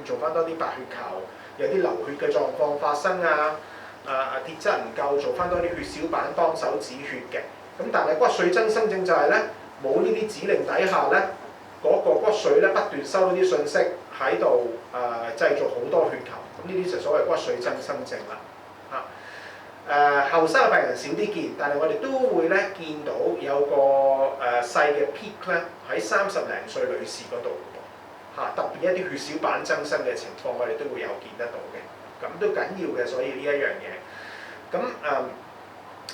做翻多啲白血球，有啲流血嘅狀況發生啊，鐵質唔夠，做翻多啲血小板幫手止血嘅。咁但係骨髓增生症就係咧，冇呢啲指令底下咧，嗰個骨髓咧不斷收到啲信息喺度製造好多血球，咁呢啲就所謂骨髓增生症啦。後生嘅病人少啲見，但係我哋都會咧見到有個細嘅 peak 咧喺30零歲女士嗰度喎，特別一啲血小板增生嘅情況，我哋都會有見得到嘅，咁都緊要嘅，所以呢一樣嘢。咁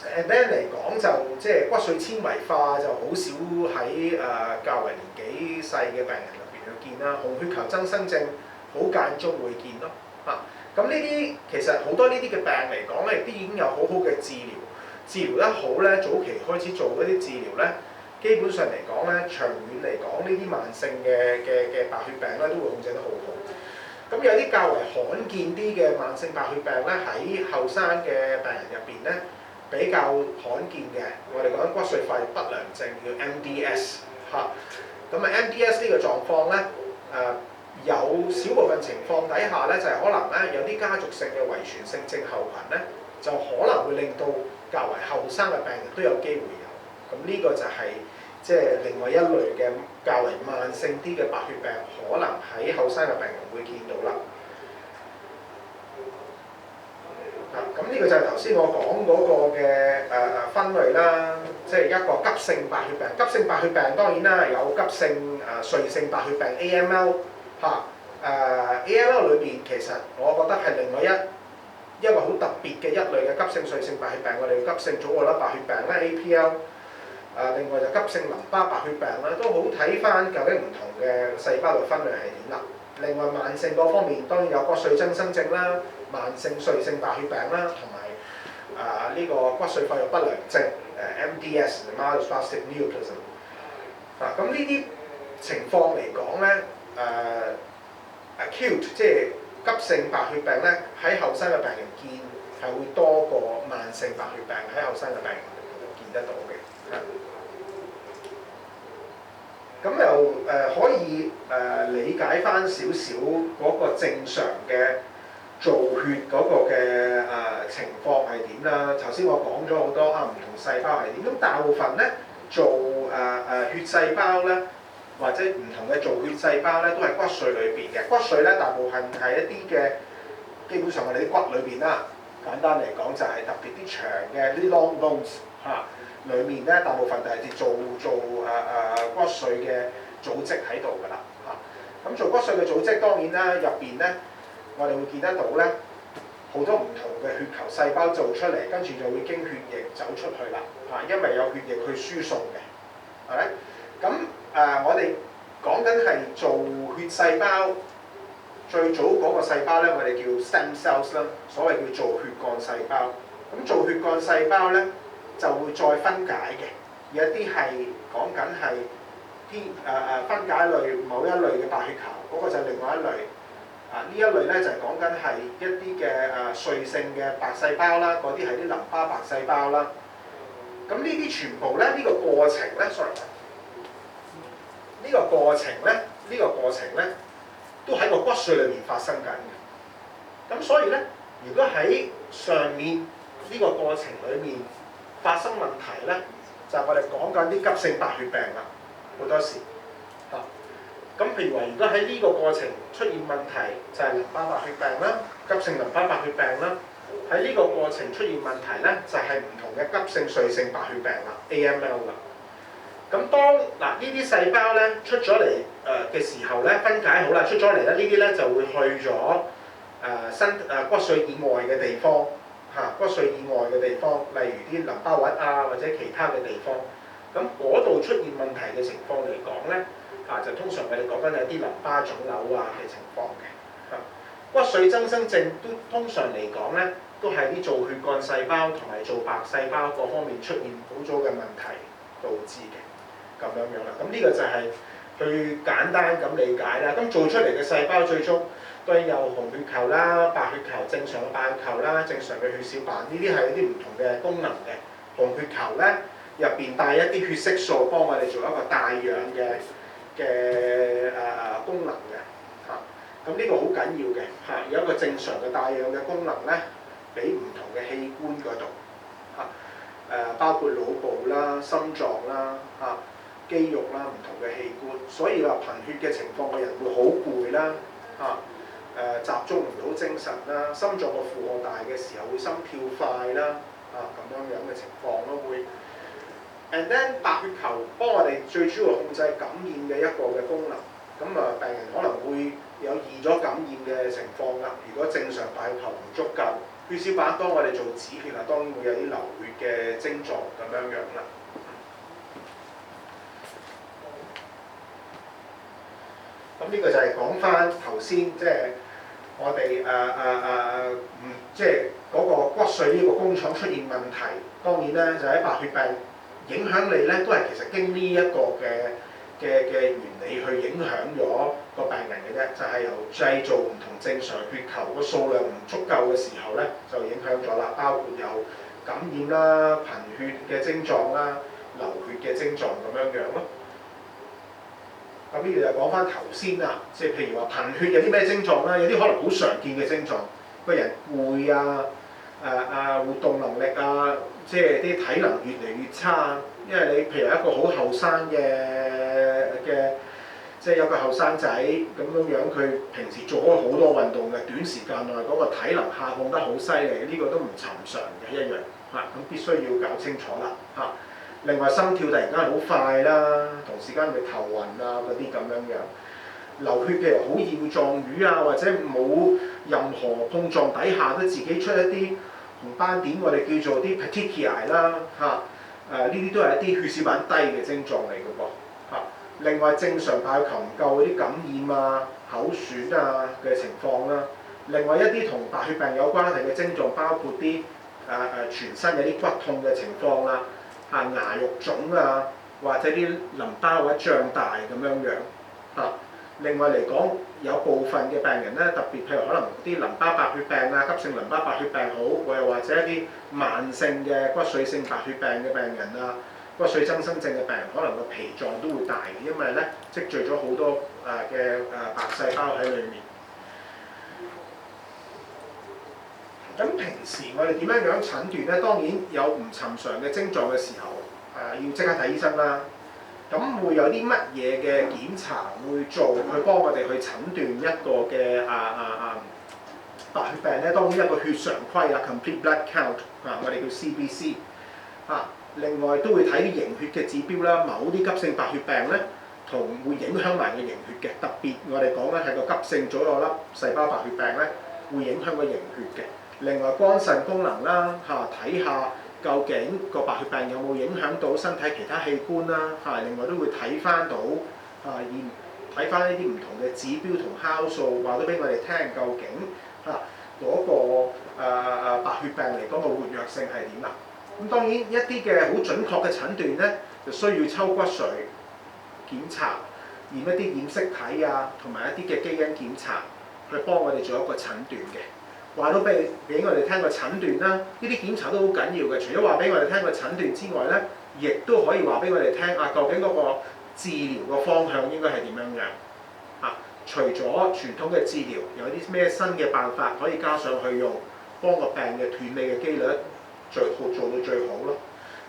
and then 嚟講就即係骨髓纖維化就好少喺較為年紀細嘅病人入邊去見啦，紅血球增生症好間中會見咯，咁呢啲其實好多呢啲嘅病嚟講咧，亦都已經有好好嘅治療，治療得好咧，早期開始做嗰啲治療咧，基本上嚟講咧，長遠嚟講呢啲慢性嘅白血病咧都會控制得好好。咁有啲較為罕見啲嘅慢性白血病咧，喺後生嘅病人入邊咧比較罕見嘅，我哋講緊骨髓化不良症叫 MDS 咁MDS 呢個狀況咧有少部分情況底下咧，就係可能咧有啲家族性嘅遺傳性症候群咧，就可能會令到較為後生嘅病人都有機會有。咁呢個就係即係另外一類嘅較為慢性啲嘅白血病，可能喺後生嘅病人會見到啦。咁呢個就係頭先我講嗰個嘅分類啦，即係一個急性白血病。急性白血病當然啦，有急性髓性白血病 AML。AML 裏邊其實我覺得係另外一個好特別嘅一類嘅急性髓性白血病，我哋叫急性組織白血病啦 APL。另外就急性淋巴白血病啦，都好睇翻究竟唔同嘅細胞嘅分類係點啦。另外慢性嗰方面當然有骨髓增生症啦、慢性髓性白血病啦，同埋呢個骨髓發育不良症MDS myelodysplastic neoplasm。咁呢啲情況嚟講咧，acute 即係急性白血病咧，喺後生嘅病人見係會多過慢性白血病喺後生嘅病人見得到嘅。咁又可以理解翻少少嗰個正常嘅造血嗰個嘅情況係點啦。頭先我講咗好多唔同細胞係點，咁大部分咧做血細胞咧，或者唔同嘅造血細胞咧，都係骨髓裏邊嘅。骨髓咧大部分係一啲嘅，基本上我哋啲骨裏邊啦。簡單嚟講就係特別啲長嘅啲 long bones 裏面咧，大部分就係做骨髓嘅組織喺度㗎啦咁做骨髓嘅組織當然啦，入邊咧我哋會見得到咧好多唔同嘅血球細胞做出嚟，跟住就會經血液走出去啦因為有血液去輸送嘅，係咪？咁我哋講緊係做血細胞，最早嗰個細胞咧，我哋叫 stem cells 啦，所謂叫做血幹細胞。咁做血幹細胞咧，就會再分解嘅，有啲係講緊係分解類某一類嘅白血球，嗰個就係另外一類。呢一類咧就係講緊係一啲嘅髓性嘅白細胞啦，嗰啲係啲淋巴白細胞啦。咁呢啲全部咧，呢個過程咧呢個過程咧，都喺個骨髓裏面發生緊嘅。咁所以咧，如果喺上面呢個過程裏面發生問題咧，就係我哋講緊啲急性白血病啦，好多時咁譬如話，如果喺呢個過程出現問題，就係淋巴白血病啦，急性淋巴白血病啦。喺呢個過程出現問題咧，就係唔同嘅急性髓性白血病啦 ，AML 啦。咁當呢啲細胞咧出咗嚟嘅時候咧，分解好啦，出咗嚟咧，呢啲咧就會去咗骨髓以外嘅地方骨髓以外嘅地方，例如啲淋巴核或者其他嘅地方。咁嗰度出現問題嘅情況嚟講咧，就通常我哋講緊有啲淋巴腫瘤嘅情況嘅。骨髓增生症都通常嚟講咧，都係啲做血幹細胞同埋做白細胞各方面出現好早嘅問題導致嘅。咁樣啦，咁呢個就係去簡單咁理解啦。咁做出嚟嘅細胞最終都有紅血球啦、白血球、正常嘅白血球啦、正常嘅血小板，呢啲係一啲唔同嘅功能嘅。紅血球咧入邊帶一啲血色素，幫我哋做一個帶氧嘅功能嘅咁呢個好緊要嘅嚇，有一個正常嘅帶氧嘅功能咧，俾唔同嘅器官嗰度嚇，包括腦部啦、心臟啦嚇、肌肉啦，唔同嘅器官。所以話貧血嘅情況，個人會好攰啦嚇，集中唔到精神啦，心臟個負荷大嘅時候會心跳快啦咁樣嘅情況咯會。And then 白血球幫我哋最主要控制感染嘅一個嘅功能。咁病人可能會有易咗感染嘅情況啦。如果正常白血球唔足夠，血小板幫我哋做止血當然會有啲流血嘅症狀咁樣啦。咁呢個就係講翻頭先，即係我哋即係嗰個骨髓呢個工廠出現問題。當然咧，就喺白血病影響你咧，都係其實經呢一個嘅原理去影響咗個病人嘅啫，就係由製造唔同正常血球個數量唔足夠嘅時候咧，就影響咗啦。包括有感染啦、貧血嘅症狀啦、流血嘅症狀咁樣咯。咁呢度就講翻頭先啦，即係譬如話貧血有啲咩症狀啦？有啲可能好常見嘅症狀，個人攰啊、活動能力啊，即係啲體能越嚟越差。因為你譬如一個好後生嘅，即係有個後生仔咁樣，佢平時做開好多運動嘅，短時間內嗰個體能下降得好犀利，呢個都唔尋常嘅一樣嚇，咁必須要搞清楚啦嚇。另外心跳突然間好快啦，同時間會頭暈啊嗰啲咁樣，流血嘅好易會撞瘀啊，或者冇任何碰撞底下都自己出一啲紅斑點，我哋叫做啲 petechiae 啦嚇。呢啲都係一啲血小板低嘅症狀嚟嘅噃嚇。另外正常白血球唔夠嗰啲感染啊、口損啊嘅情況啦。另外一啲同白血病有關係嘅症狀，包括啲全身有啲骨痛嘅情況啦，牙肉腫啊，或者啲淋巴或者脹大咁樣嚇。另外嚟講，有部分嘅病人咧，特別譬如可能啲淋巴白血病啊、急性淋巴白血病好，又或者一啲慢性嘅骨髓性白血病嘅病人啊、骨髓增生症嘅病人，可能個脾臟都會大嘅，因為咧積聚咗好多嘅白細胞喺裏面。咁平時我哋點樣樣診斷咧？當然有唔尋常嘅症狀嘅時候，要即刻睇醫生啦。咁會有啲乜嘢嘅檢查會做去幫我哋去診斷一個嘅白血病咧？當然一個血常規啦 ，complete blood count 我哋叫 CBC 另外都會睇啲凝血嘅指標啦。某啲急性白血病咧，同會影響埋個凝血嘅。特別我哋講咧係個急性左右粒細胞白血病咧，會影響個凝血嘅。另外肝腎功能啦睇下。究竟個白血病有冇影響到身體其他器官啦？另外都會睇翻到睇翻呢啲唔同嘅指標同酵素，話咗俾我哋聽，究竟嗰個白血病嚟講個活躍性係點啦？咁當然一啲嘅好準確嘅診斷咧，就需要抽骨髓檢查，驗一啲染色體啊，同埋一啲嘅基因檢查，去幫我哋做一個診斷嘅。話到俾我哋聽個診斷啦，呢啲檢查都好緊要嘅。除咗話俾我哋聽個診斷之外咧，亦都可以話俾我哋聽究竟嗰個治療個方向應該係點樣樣除咗傳統嘅治療，有啲咩新嘅辦法可以加上去用，幫個病嘅斷尾嘅機率做到最好咯。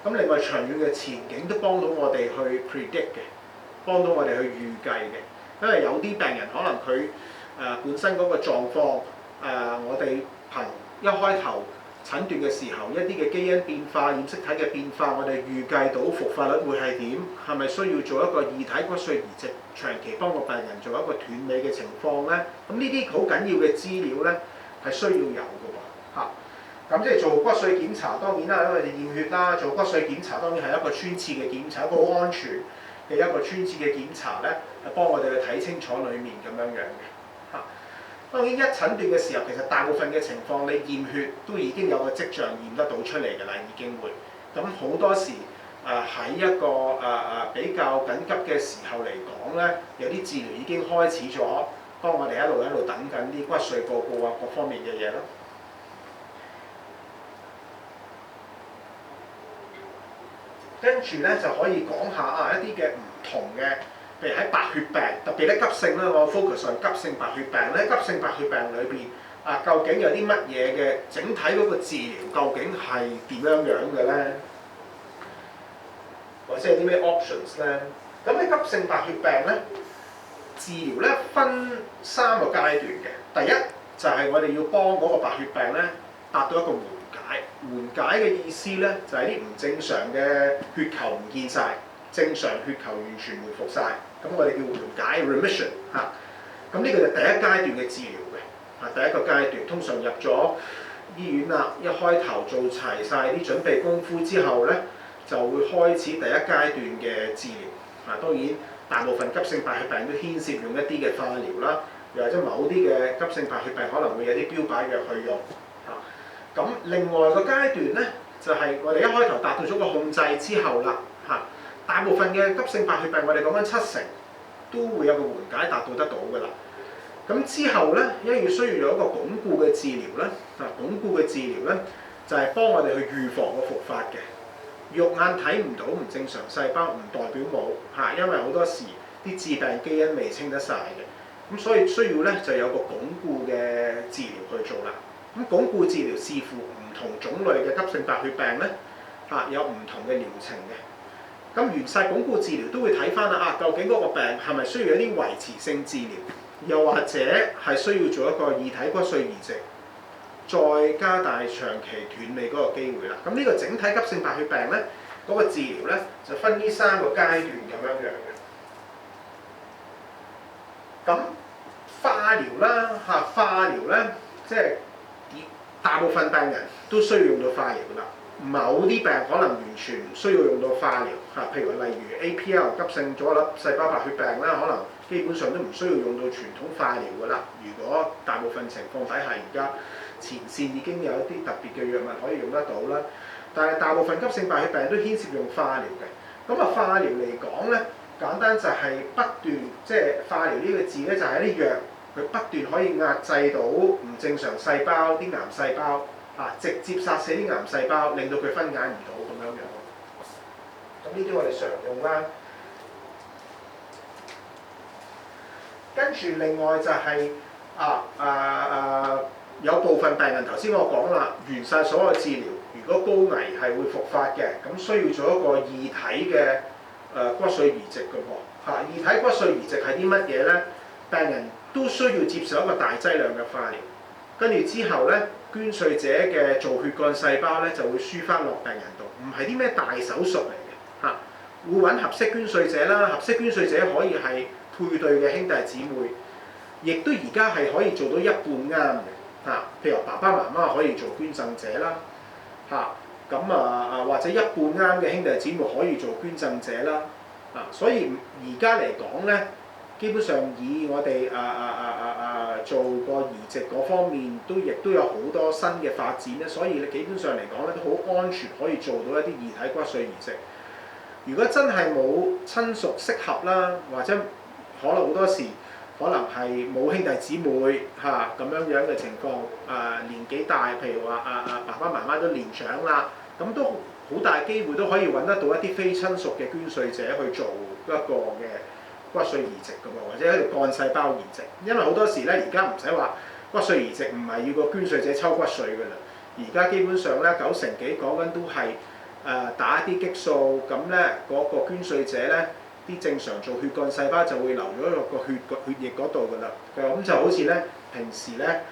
咁另外長遠嘅前景都幫到我哋去 predict 嘅，幫到我哋去預計嘅。因為有啲病人可能佢本身嗰個狀況。我哋憑一開頭診斷嘅時候，一啲嘅基因變化、染色體嘅變化，我哋預計到復發率會係點？係咪需要做一個異體骨髓移植，長期幫個病人做一個斷尾嘅情況咧？咁呢啲好緊要嘅資料咧，係需要有嘅喎。咁即係做骨髓檢查，當然啦，因為驗血啦，做骨髓檢查當然係一個穿刺嘅檢查，一個好安全嘅一個穿刺嘅檢查咧，係幫我哋去睇清楚裡面咁樣嘅。當然一診斷嘅時候，其實大部分嘅情況，你驗血都已經有個跡象驗得到出嚟㗎啦，已經會。咁好多時喺一個比較緊急嘅時候嚟講咧，有啲治療已經開始咗，當我哋一路等緊啲骨髓報告啊各方面嘅嘢咯。跟住咧就可以講下一啲嘅唔同嘅譬如喺白血病，特別咧急性啦，我 focus 上急性白血病咧，急性白血病裏邊究竟有啲乜嘢嘅整體嗰個治療究竟係點樣樣嘅咧？或者有啲咩 options 咧？咁喺急性白血病咧，治療咧分3個階段嘅。第一就係我哋要幫嗰個白血病咧達到一個緩解。緩解嘅意思咧就係啲唔正常嘅血球唔見晒，正常血球完全回復晒。咁我哋叫緩解 remission 嚇。咁呢個就第一階段嘅治療嘅。第一個階段通常入咗醫院啦，一開頭做齊晒啲準備功夫之後咧，就會開始第一階段嘅治療。當然大部分急性白血病都牽涉用一啲嘅化療啦，又或者某啲嘅急性白血病可能會有啲標靶藥去用。咁另外個階段咧，就係我哋一開頭達到咗個控制之後啦。大部分嘅急性白血病我哋講緊70%都會有個緩解達到得到㗎啦。咁之後咧，因為需要有一個鞏固嘅治療咧，鞏固嘅治療咧就係幫我哋去預防個復發嘅。肉眼睇唔到唔正常細胞唔代表冇，因為好多時啲致病基因未清得晒嘅，咁所以需要咧就有個鞏固嘅治療去做啦。咁鞏固治療視乎唔同種類嘅急性白血病咧，有唔同嘅療程嘅。咁完晒鞏固治療都會睇翻啦，究竟嗰個病係咪需要一啲維持性治療，又或者係需要做一個異體骨髓移植，再加大長期斷尾嗰個機會啦。咁呢個整體急性白血病咧，嗰個治療咧就分呢3個階段咁樣樣嘅。咁化療啦，化療咧即係大部分病人都需要用到化療㗎啦。某啲病可能完全唔需要用到化療，譬如例如 APL 急性左粒細胞白血病啦，可能基本上都唔需要用到傳統化療㗎啦。如果大部分情況底下而家前線已經有一啲特別嘅藥物可以用得到啦，但係大部分急性白血病都牽涉用化療嘅。咁化療嚟講咧，簡單就係不斷即係化療呢個字咧，就係啲藥佢不斷可以壓制到唔正常細胞啲癌細胞。直接殺死啲癌細胞，令到佢分解唔到咁樣樣。咁呢啲我哋常用啦。跟住另外就係有部分病人頭先我講啦，完晒所有治療，如果高危係會復發嘅，咁需要做一個異體嘅骨髓移植嘅喎。異體骨髓移植係啲乜嘢咧？病人都需要接受一個大劑量嘅化療，跟住之後咧。捐髓者嘅造血幹細胞咧就會輸翻落病人度，唔係啲咩大手術嚟嘅嚇。會揾合適捐髓者啦，合適捐髓者可以係配對嘅兄弟姊妹，亦都而家係可以做到一半啱嘅嚇。譬如爸爸媽媽可以做捐贈者啦嚇，咁或者一半啱嘅兄弟姊妹可以做捐贈者啦所以而家嚟講咧。基本上以我哋做個移植嗰方面，亦都有好多新嘅發展咧，所以你基本上嚟講咧都好安全，可以做到一啲異體骨髓移植。如果真係冇親屬適合啦，或者可能好多時可能係冇兄弟姊妹咁樣嘅情況，年紀大，譬如話爸爸媽媽都年長啦，咁都好大機會都可以揾得到一啲非親屬嘅捐髓者去做一個嘅。骨髓移植㗎喎，或者一條幹細胞移植，因為好多時咧，而家唔使話骨髓移植，唔係要個捐髓者抽骨髓㗎啦。而家基本上咧90%幾講緊都係打一啲激素，咁咧嗰個捐髓者咧啲正常做血幹細胞就會流咗落個血液嗰度㗎啦。咁就好似咧平時咧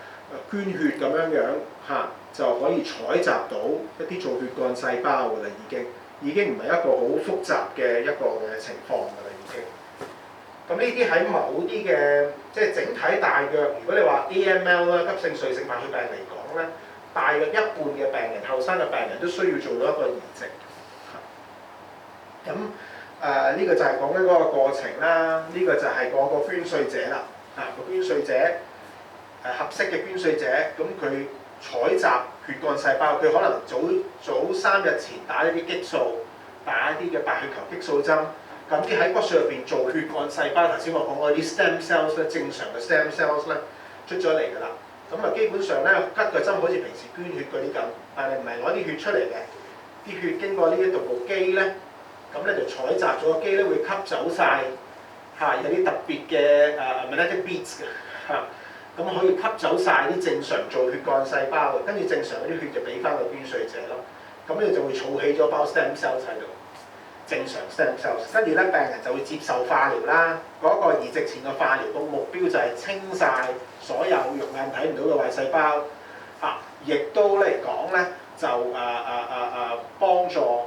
捐血咁樣樣就可以採集到一啲做血幹細胞㗎啦，已經唔係一個好複雜嘅一個嘅情況㗎啦，已經。咁呢啲喺某啲嘅即係整體大約，如果你話 AML 啦，急性髓性白血病嚟講咧，大約一半嘅病人，後生嘅病人都需要做到一個移植。咁呢個就係講緊嗰個過程啦，呢個就係個捐髓者啦。個捐髓者合適嘅捐髓者，咁佢採集血幹細胞，佢可能早3日前打一啲激素，打一啲嘅白血球激素針。咁啲喺骨髓入邊做血幹細胞，頭先我講嗰啲 stem cells 咧，正常嘅 stem cells 咧出咗嚟㗎啦。咁基本上咧，拮個針好似平時捐血嗰啲咁，但係唔係攞啲血出嚟嘅，啲血經過呢一度部機咧，咁咧就採集咗個機咧會吸走晒有啲特別嘅magnetic beads 嘅嚇，咁可以吸走晒啲正常做血幹細胞嘅，跟住正常嗰啲血就俾翻個捐髓者咯。咁你就會儲起咗包 stem cells 喺度，正常 stem cells。跟住咧病人就會接受化療啦。嗰個移植前嘅化療個目標就係清晒所有肉眼睇唔到嘅壞細胞，亦都嚟講咧就幫助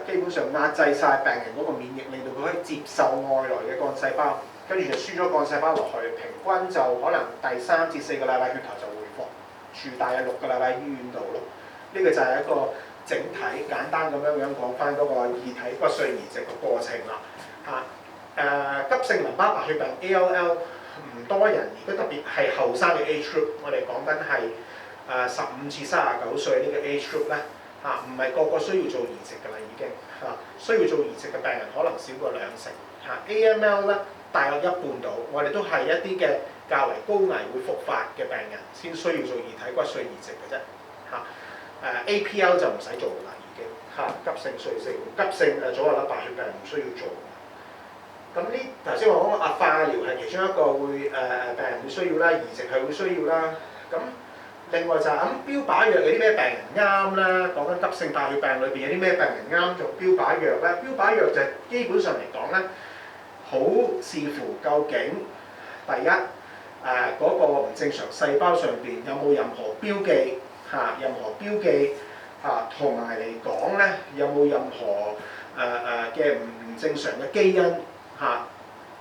基本上壓制晒病人嗰個免疫，令到佢可以接受外來嘅幹細胞，跟住就輸咗幹細胞落去，平均就可能第3至4個禮拜血球就恢復，住大約6個禮拜醫院度咯。呢個就係一個整體簡單咁樣講翻嗰個異體骨髓移植嘅過程啦。急性淋巴白血病 ALL 唔多人，而家特別係後生嘅 age group， 我哋講緊係15至39歲呢個 age group 咧，唔係個個需要做移植㗎啦，已經需要做移植嘅病人可能少過20%。AML 咧大約一半到，我哋都係一啲嘅較為高危會復發嘅病人先需要做異體骨髓移植嘅啫。APL 就唔使做㗎啦，已經急性髓性急性左右粒白血病唔需要做。咁呢頭先我講化療係其中一個會病人會需要啦，移植係會需要啦。咁另外就係標靶藥有啲咩病人啱啦？講緊急性白血病裏邊有啲咩病人啱做標靶藥咧？標靶藥就基本上嚟講咧，好視乎究竟第一嗰個唔正常細胞上邊有冇任何標記。任何標記同埋嚟講咧，有冇任何嘅唔正常嘅基因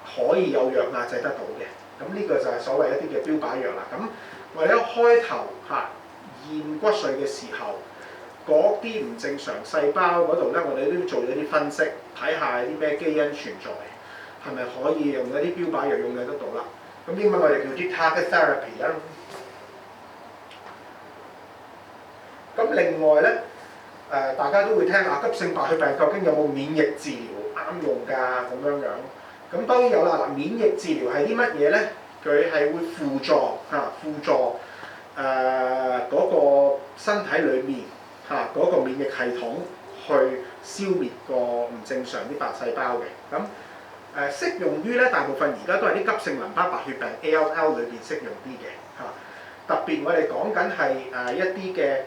可以有藥壓制得到嘅？咁呢個就係所謂一啲嘅標靶藥啦。咁我哋一開頭驗骨髓嘅時候，嗰啲唔正常細胞嗰度咧，我哋都做咗啲分析，睇下啲咩基因存在，係咪可以用一啲標靶藥用得到啦？咁英文我哋叫啲 target therapy 啦。咁另外咧，大家都會聽下急性白血病究竟有冇免疫治療啱用㗎咁樣樣。咁當然有啦。嗱，免疫治療係啲乜嘢咧？佢係會輔助嗰個身體裏面嗰個免疫系統去消滅個唔正常啲白細胞嘅。咁適用於咧大部分而家都係啲急性淋巴白血病 ALL 裏邊適用啲嘅特別我哋講緊係一啲嘅。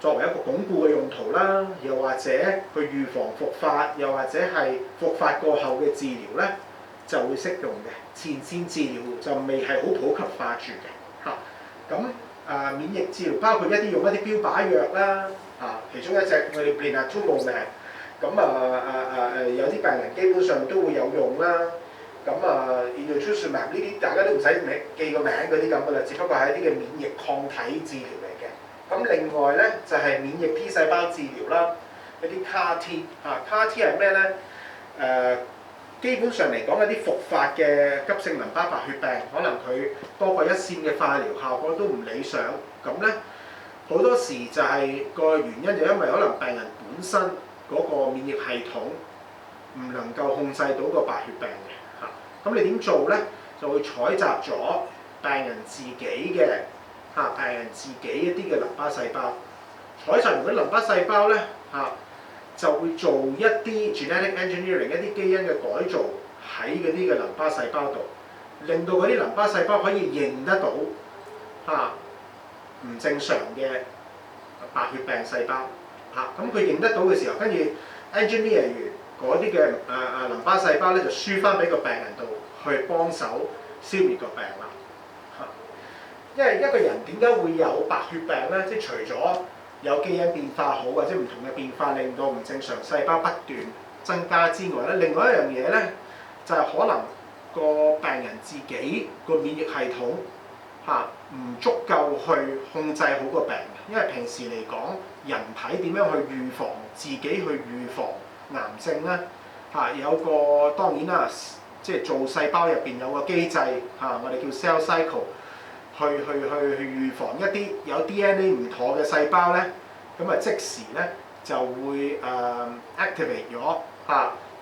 作為一個鞏固嘅用途啦，又或者去預防復發，又或者係復發過後嘅治療咧，就會適用嘅。前線治療就未係好普及化住嘅咁免疫治療包括用一啲標靶藥啦，其中一隻我哋blinatumomab，咁有啲病人基本上都會有用啦。咁inotuzumab呢啲大家都唔使記個名嗰啲咁噶啦，只不過係一啲嘅免疫抗體治療嚟嘅。咁另外咧就係免疫 T 細胞治療啦，一啲 CAR T，CAR T 係咩咧？基本上嚟講，一啲復發嘅急性淋巴白血病，可能佢多過一線嘅化療效果都唔理想。咁咧好多時就係個原因就因為可能病人本身嗰個免疫系統唔能夠控制到個白血病嘅咁你點做咧？就會採集咗病人自己嘅。病人自己一啲嘅淋巴細胞，採集完嗰啲淋巴細胞咧就會做一啲 genetic engineering 一啲基因嘅改造喺嗰啲嘅淋巴細胞度，令到嗰啲淋巴細胞可以認得到唔正常嘅白血病細胞咁佢認得到嘅時候，跟住 engineer 完嗰啲嘅淋巴細胞咧就輸翻俾個病人度去幫手消滅個病啦。因為一個人點解會有白血病咧？即係除咗有基因變化好，或者唔同嘅變化令到唔正常細胞不斷增加之外咧，另外一樣嘢咧就係可能個病人自己個免疫系統唔足夠去控制好個病。因為平時嚟講，人體點樣去預防自己去預防癌症咧？有個當然啦，即係做細胞入邊有個機制我哋叫 cell cycle。去預防一啲有 DNA 唔妥嘅細胞咧，咁即時咧就會activate 咗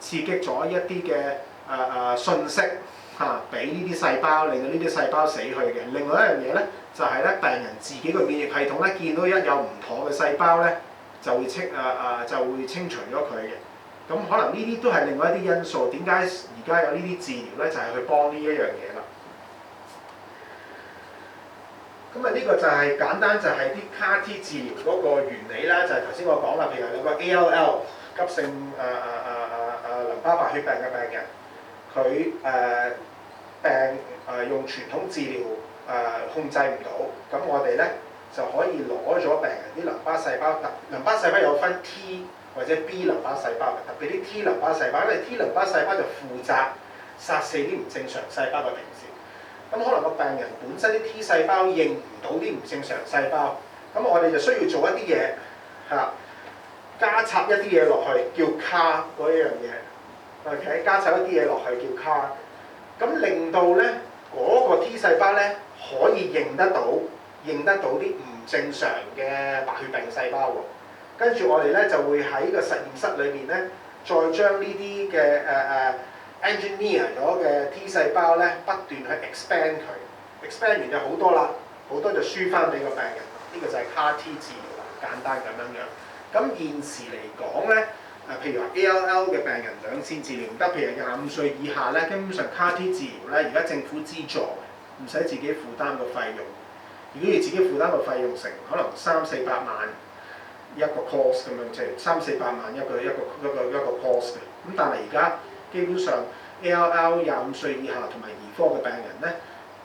刺激咗一啲嘅訊息俾呢啲細胞，令到呢啲細胞死去嘅。另外一樣嘢咧就係咧病人自己個免疫系統咧見到一有唔妥嘅細胞咧就會清除咗佢嘅咁可能呢啲都係另外一啲因素，點解而家有呢啲治療咧？就係去幫呢一樣嘢啦。咁啊，呢個就係簡單就係啲 CAR-T 治療嗰個原理啦，就係頭先我講啦，譬如有個 ALL 急性淋巴白血病嘅病人，佢用傳統治療控制唔到，咁我哋咧就可以攞咗病人啲淋巴細胞，淋巴細胞有分 T 或者 B 淋巴細胞嘅，特別啲 T 淋巴細胞，因為 T 淋巴細胞就負責殺死啲唔正常細胞嘅平時。咁可能個病人本身啲 T 細胞認唔到啲唔正常細胞，咁我哋就需要做一啲嘢嚇，加插一啲嘢落去叫 CAR 嗰一樣嘢 ，OK， 加插一啲嘢落去叫 CAR， 咁令到咧嗰個 T 細胞咧可以認得到啲唔正常嘅白血病細胞喎。跟住我哋咧就會喺個實驗室裏邊咧，再將呢啲嘅engineer 咗嘅 T 細胞咧不斷去 expand 佢 ，expand 完就好多啦，好多就輸翻俾個病人。呢個就係 CAR-T 治療啦，簡單咁樣樣。咁現時嚟講咧，譬如話 ALL 嘅病人兩線治療唔得，譬如25歲以下咧，基本上 CAR-T 治療咧，而家政府資助，唔使自己負擔個費用。如果要自己負擔個費用成可能300-400萬一個 course 咁樣，即係300-400萬一個 course 嘅。咁但係而家基本上 ALL 25歲以下同埋兒科嘅病人咧，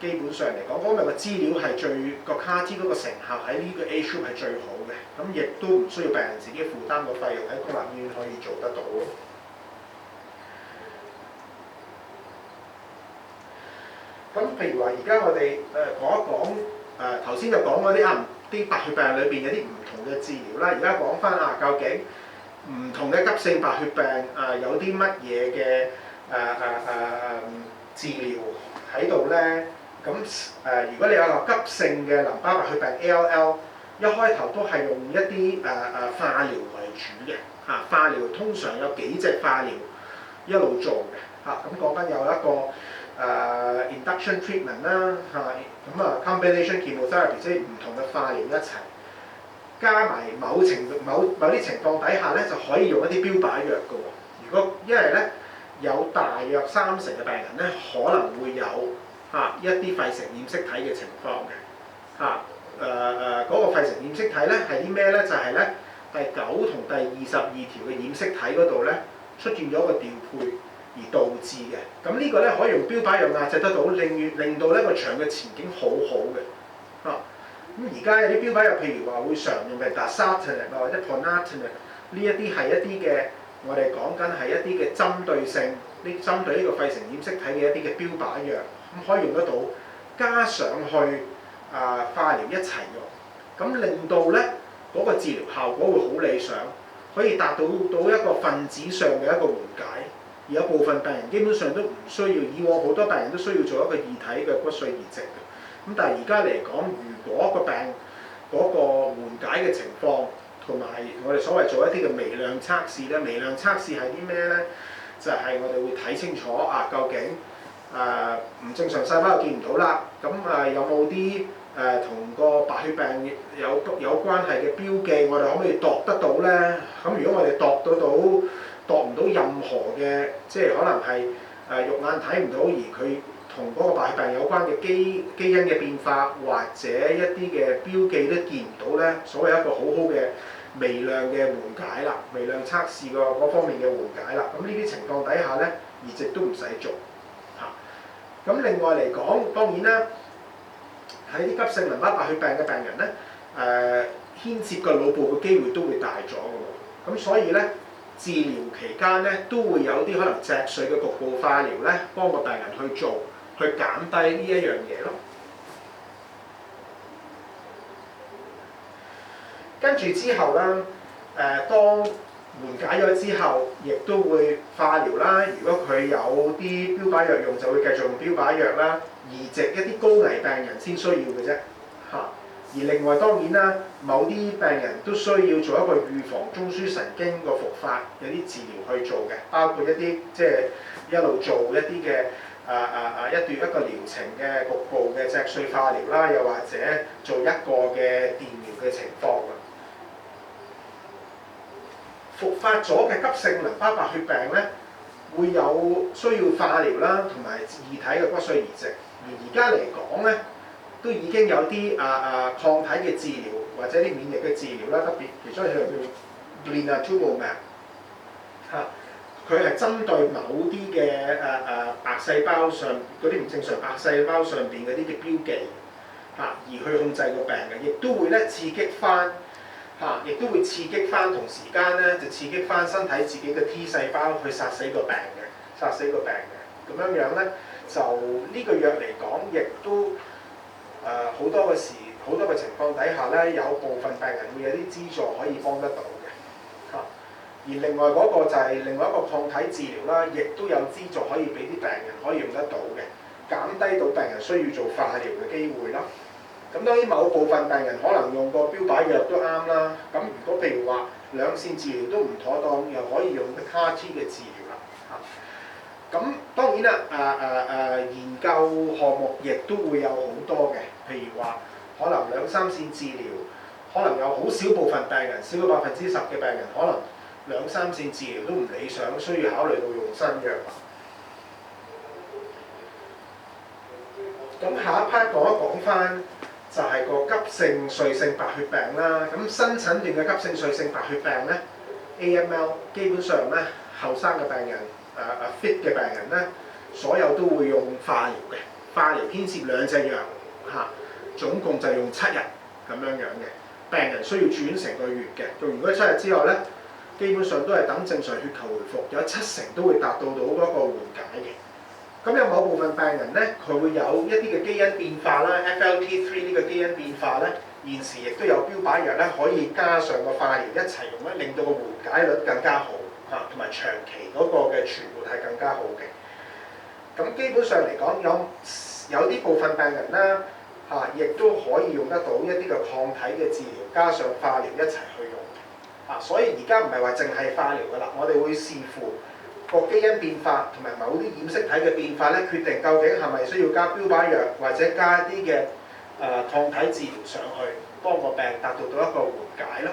基本上嚟講，嗰個資料係個 CAR-T 嗰個成效喺呢個 age group 係最好嘅，咁亦都唔需要病人自己負擔個費用，喺公立醫院可以做得到咯。咁譬如話，而家我哋講一講頭先就講嗰啲白血病裏邊有啲唔同嘅治療啦。而家講翻究竟唔同嘅急性白血病有啲乜嘢嘅治療喺度咧？咁如果你有個急性嘅淋巴白血病 ALL， 一開頭都係用一啲化療為主嘅嚇，化療通常有幾隻化療一路做嘅嚇。咁講緊有一個induction treatment 啦嚇，咁combination chemotherapy 即係唔同嘅化療一齊，加埋某啲情況底下咧就可以用一啲標靶藥嘅喎。如果因為咧有大約30%嘅病人咧可能會有一啲肺成染色體嘅情況嘅嗰個肺成染色體咧係啲咩咧？就係咧第9同第22條嘅染色體嗰度咧出現咗個調配而導致嘅。咁呢個咧可以用標靶藥壓制得到，令到呢個長嘅前景好好嘅咁而家有啲標靶藥，譬如話會常用嘅 dasatinib 或者 ponatinib， 呢一啲係一啲嘅我哋講緊係一啲嘅針對性，針對呢個肺成染色體嘅一啲嘅標靶藥。咁可以用得到，加上去化療一齊用，咁令到咧嗰個治療效果會好理想，可以達到一個分子上嘅一個緩解。而有部分病人基本上都唔需要，以往好多病人都需要做一個異體嘅骨髓移植嘅。咁但係而家嚟講，如果個病嗰個緩解嘅情況，同埋我哋所謂做一啲嘅微量測試咧，微量測試係啲咩咧？就係我哋會睇清楚究竟唔正常細胞又見唔到啦，咁有冇啲同個白血病有關係嘅標記，我哋可唔可以度得到咧？咁如果我哋度唔到任何嘅，即係可能係肉眼睇唔到，而佢同嗰個白血病有關嘅基因嘅變化，或者一啲嘅標記都見唔到咧，所謂一個好好嘅微量嘅緩解啦，微量測試嗰方面嘅緩解啦。咁呢啲情況底下咧，移植都唔使做嚇。咁另外嚟講，當然啦，喺啲急性淋巴白血病嘅病人咧，牽涉個腦部嘅機會都會大咗嘅喎。咁所以咧，治療期間咧都會有啲可能脊髓嘅局部化療咧，幫個病人去做，去減低呢一樣嘢咯。跟住之後啦，當緩解咗之後，亦都會化療啦。如果佢有啲標靶藥用，就會繼續用標靶藥啦。移植一啲高危病人先需要嘅啫嚇。而另外當然啦，某啲病人都需要做一個預防中樞神經個復發，有啲治療去做嘅，包括一啲即係一路做一啲嘅一個療程嘅局部嘅脊髓化療啦，又或者做一個嘅電療嘅情況。復發咗嘅急性淋巴白血病咧，會有需要化療啦，同埋異體嘅骨髓移植。而家嚟講咧，都已經有啲抗體嘅治療或者啲免疫嘅治療啦，特別其中一樣叫 blinatumomab 嚇，佢係針對某啲嘅白細胞上嗰啲唔正常白細胞上邊嗰啲嘅標記嚇，而去控制個病嘅，亦都會咧刺激翻嚇，亦都會刺激翻同時間咧就刺激翻身體自己嘅 T 細胞去殺死個病嘅，殺死個病嘅。咁樣樣咧，就呢個藥嚟講，亦都好多嘅情況底下咧，有部分病人會有啲資助可以幫得到嘅嚇。而另外嗰個就係另外一個抗體治療啦，亦都有資助可以俾啲病人可以用得到嘅，減低到病人需要做化療嘅機會啦。咁當然某部分病人可能用個標靶藥都啱啦。咁如果譬如話兩線治療都唔妥當，又可以用啲 CAR-T 嘅治療啦嚇。咁當然啦，研究項目亦都會有好多嘅，譬如話可能兩三線治療，可能有好少部分病人，少過10%嘅病人，可能兩三線治療都唔理想，需要考慮到用新藥。咁下一 part 講翻就係個急性髓性白血病啦。咁新診斷嘅急性髓性白血病咧 ，AML 基本上咧後生嘅病人，fit 嘅病人咧，所有都會用化療嘅。化療牽涉2隻藥嚇，總共就用7日咁樣樣嘅。病人需要住院成個月嘅，做完嗰7日之後咧，基本上都係等正常血球回復，有70%都會達到嗰個緩解嘅。咁有某部分病人咧，佢會有一啲嘅基因變化啦 ，FLT3 呢個基因變化咧，現時亦都有標靶藥咧，可以加上個化療一齊用咧，令到個緩解率更加好嚇，同埋長期嗰個嘅存活係更加好嘅。咁基本上嚟講，有啲部分病人啦嚇，亦都可以用得到一啲嘅抗體嘅治療，加上化療一齊去用嚇。所以而家唔係話淨係化療噶啦，我哋會視乎個基因變化同埋某啲染色體嘅變化咧，決定究竟係咪需要加標靶藥或者加一啲嘅抗體治療上去，幫個病達到一個緩解咯。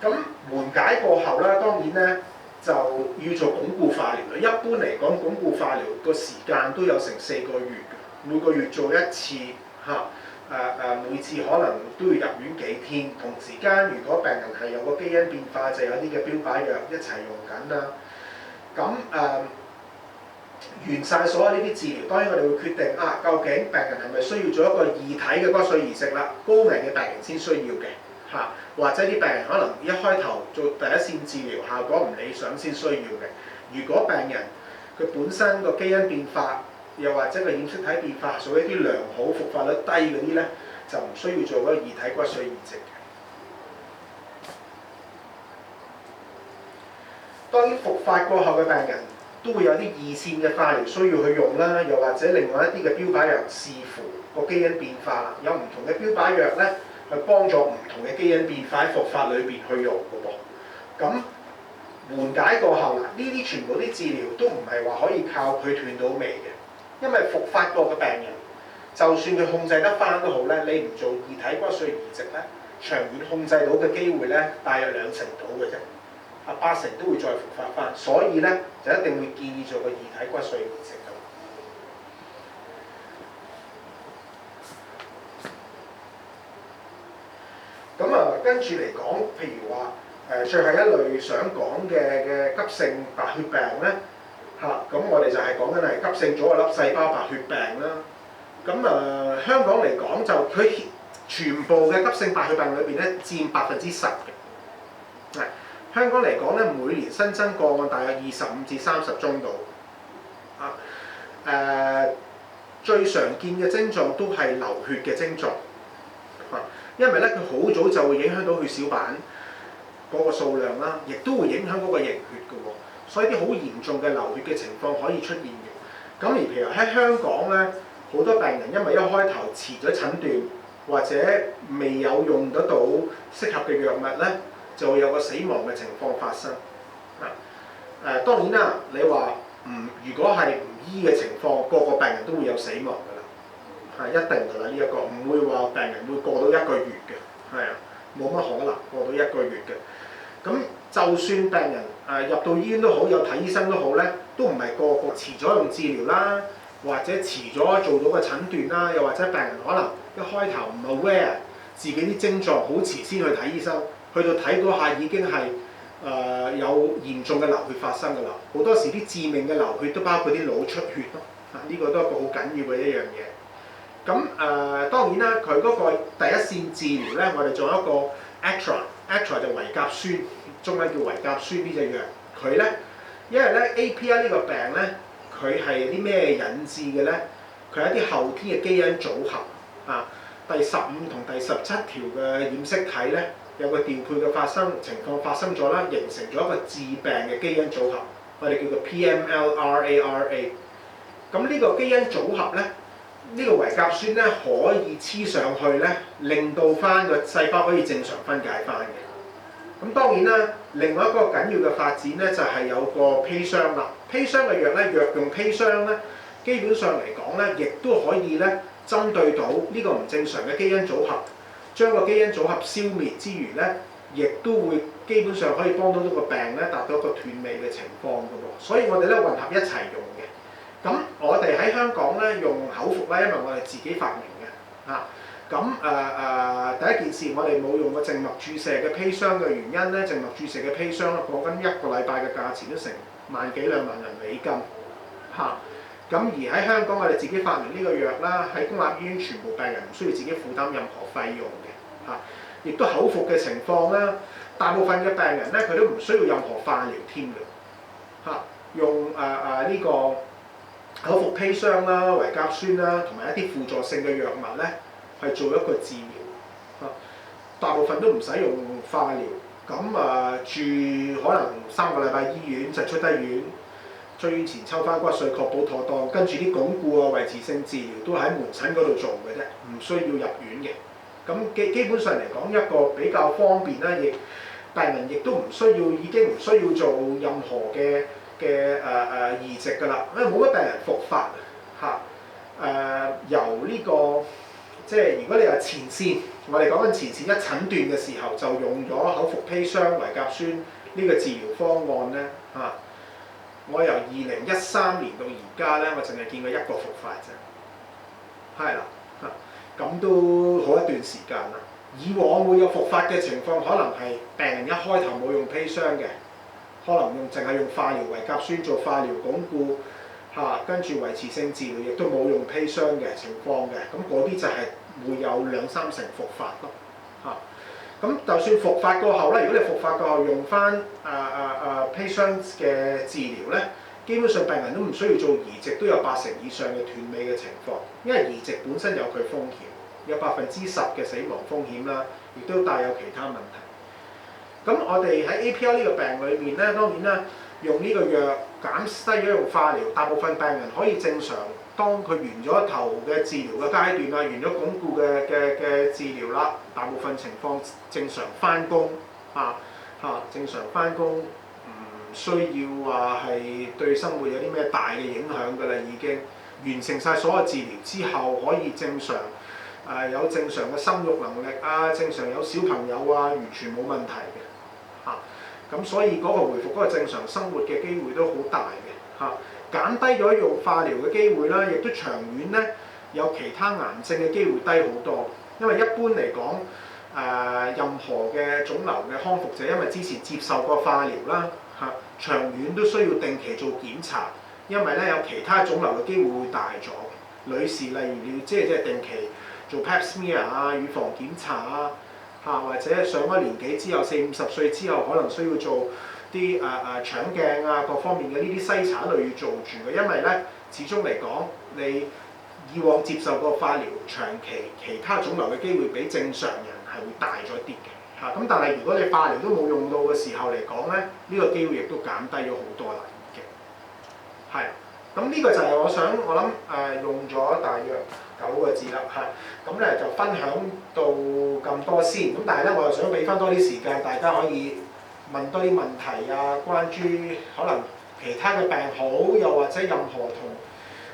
咁緩解過後咧，當然咧就要做鞏固化療啦。一般嚟講，鞏固化療個時間都有成4個月嘅，每個月做一次嚇。每次可能都要入院幾天，同時間如果病人係有個基因變化，就有啲嘅標靶藥一齊用緊啦。咁完晒所有呢啲治療，當然我哋會決定究竟病人係咪需要做一個異體嘅骨髓移植啦？高危嘅病人先需要嘅嚇，或者啲病人可能一開頭做第一線治療效果唔理想先需要嘅。如果病人佢本身個基因變化，又或者個染色體變化屬於一啲良好復發率低嗰啲咧，就唔需要做嗰個異體骨髓移植嘅。當然復發過後嘅病人都會有啲二線嘅化療需要去用啦，又或者另外一啲嘅標靶藥視乎個基因變化啦，有唔同嘅標靶藥咧去幫助唔同嘅基因變化喺復發裏邊去用嘅噃。咁緩解過後，呢啲全部啲治療都唔係話可以靠佢斷到尾嘅。因為復發過嘅病人，就算佢控制得翻都好咧，你唔做異體骨髓移植咧，長遠控制到嘅機會咧，大約2成到嘅啫，8成都會再復發翻，所以咧就一定會建議做個異體骨髓移植嘅。咁跟住嚟講，譬如話最後一類想講嘅急性白血病咧。咁我哋就係講緊係急性左粒細胞白血病啦。咁香港嚟講就佢全部嘅急性白血病裏邊咧佔10%嘅。香港嚟講咧，每年新增個案大約25至30宗度。最常見嘅症狀都係流血嘅症狀。因為咧佢好早就會影響到血小板嗰個數量啦，亦都會影響嗰個凝血嘅喎。所以啲好嚴重嘅流血嘅情況可以出現嘅。咁而譬如喺香港咧，好多病人因為一開頭遲咗診斷，或者未有用得到適合嘅藥物咧，就會有個死亡嘅情況發生。當然啦，你話如果係唔醫嘅情況，個個病人都會有死亡㗎啦。係一定㗎啦，呢一個唔會話病人會過到一個月嘅，係啊，冇乜可能過到一個月嘅。咁就算病人入到醫院都好，有睇醫生都好咧，都唔係個個遲咗用治療啦，或者遲咗做到個診斷啦，又或者病人可能一開頭唔係 aware 自己啲症狀，好遲先去睇醫生，去到睇嗰下已經係有嚴重嘅流血發生㗎啦。好多時啲致命嘅流血都包括啲腦出血咯，呢個都係一個好緊要嘅一樣嘢。咁當然啦，佢嗰個第一線治療咧，我哋仲有一個 Actron 就維甲酸，中文叫維甲酸呢隻藥。佢咧，因為咧 API 呢個病咧，佢係啲咩引致嘅咧？佢係一啲後天嘅基因組合啊，第15同第17條嘅染色體咧，有個調配嘅情況發生咗啦，形成咗一個致病嘅基因組合，我哋叫做 PML-RARA。咁呢個基因組合咧，呢個維甲酸咧可以黐上去咧，令到翻個細胞可以正常分解翻嘅。咁當然啦，另外一個緊要嘅發展咧就係有個砒霜啦。砒霜嘅藥咧，藥用砒霜咧，基本上嚟講咧，亦都可以咧針對到呢個唔正常嘅基因組合，將個基因組合消滅之餘咧，亦都會基本上可以幫到個病咧達到一個斷尾嘅情況㗎喎。所以我哋咧混合一齊用嘅。咁我哋喺香港咧用口服啦，因為我哋自己發明嘅嚇。咁第一件事，我哋冇用過靜脈注射嘅砒霜嘅原因咧，靜脈注射嘅砒霜咧講緊1個禮拜嘅價錢都成萬幾兩萬人美金嚇。咁而喺香港我哋自己發明呢個藥啦，喺公立醫院全部病人唔需要自己負擔任何費用嘅嚇。亦都口服嘅情況啦，大部分嘅病人咧佢都唔需要任何化療添嘅嚇，用呢個口服砒霜啦、維甲酸啦，同埋一啲輔助性嘅藥物咧，係做一個治療嚇。大部分都唔使用化療，咁住可能3個禮拜醫院就出得院，出院前抽翻骨髓，確保妥當，跟住啲鞏固啊、維持性治療都喺門診嗰度做嘅啫，唔需要入院嘅。咁基本上嚟講，一個比較方便啦，亦病人亦都已經唔需要做任何嘅移植㗎啦，因為冇乜病人復發嚇。由呢個即係如果你話前線，我哋講緊前線一診斷嘅時候，就用咗口服砒霜、維甲酸呢個治療方案咧嚇。我由2013年到而家咧，我淨係見過一個復發啫，係啦嚇，咁都好一段時間啦。以往會有復發嘅情況，可能係病人一開頭冇用砒霜嘅，可能淨係用化療維甲酸做化療鞏固嚇，跟住維持性治療亦都冇用砒霜嘅情況嘅，咁嗰啲就係會有2-3成復發咯嚇。咁就算復發過後咧，如果你復發過後用翻砒霜嘅治療咧，基本上病人都唔需要做移植，都有8成以上嘅斷尾嘅情況，因為移植本身有佢風險，有10%嘅死亡風險啦，亦都帶有其他問題。咁我哋喺 APL 呢個病裏面咧，當然啦，用呢個藥減低咗用化療，大部分病人可以正常。當佢完咗頭嘅治療嘅階段啦，完咗鞏固嘅治療啦，大部分情況正常翻工正常翻工，唔需要話係對生活有啲咩大嘅影響㗎啦，已經完成晒所有治療之後，可以正常有正常嘅生育能力啊，正常有小朋友啊，完全冇問題嘅嚇。咁所以嗰個回復嗰個正常生活嘅機會都好大嘅嚇。減低咗用化療嘅機會啦，亦都長遠咧有其他癌症嘅機會低好多。因為一般嚟講，任何嘅腫瘤嘅康復者，因為之前接受過化療啦嚇，長遠都需要定期做檢查，因為咧有其他腫瘤嘅機會會大咗。女士例如要即係定期做 Pap smear 啊、乳房檢查啊嚇，或者上咗年紀之後40-50歲之後，可能需要做啲腸鏡啊各方面嘅呢啲篩查都要做住嘅，因為咧始終嚟講，你以往接受過化療，長期其他腫瘤嘅機會比正常人係會大咗啲嘅嚇。咁但係如果你化療都冇用到嘅時候嚟講咧，呢個機會亦都減低咗好多啦已經。係，咁呢個就係我諗用咗大約9個字啦嚇。咁咧就分享到咁多先。咁但係咧，我又想俾翻多啲時間，大家可以問多啲問題啊，關於可能其他嘅病好，又或者任何同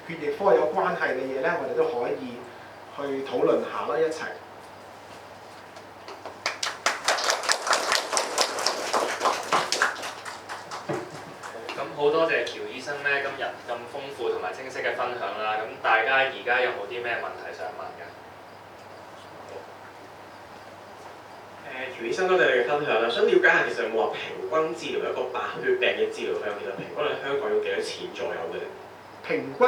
血液科有關係嘅嘢咧，我哋都可以去討論下啦，一齊。咁好多謝喬醫生咧，今日咁豐富同埋清晰嘅分享啦。咁大家而家有冇啲咩問題想問㗎？喬醫生多謝你嘅分享啦，想了解下其實有冇話平均治療一個白血病嘅治療費用，其實平均喺香港要幾多錢左右嘅咧？平均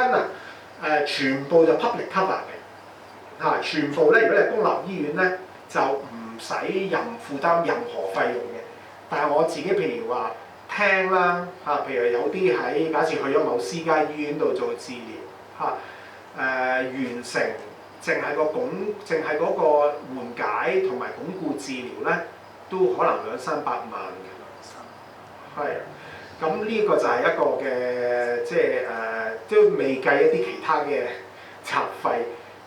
啊，全部就 public cover 嘅，嚇，全部咧，如果你係公立醫院咧，就唔使負擔任何費用嘅。但係我自己譬如話聽啦，嚇，譬如有啲喺假設去咗某私家醫院度做治療，嚇，完成淨係嗰個緩解同埋鞏固治療咧，都可能200-300萬嘅，係。咁呢個就係一個嘅，即係都未計一啲其他嘅雜費。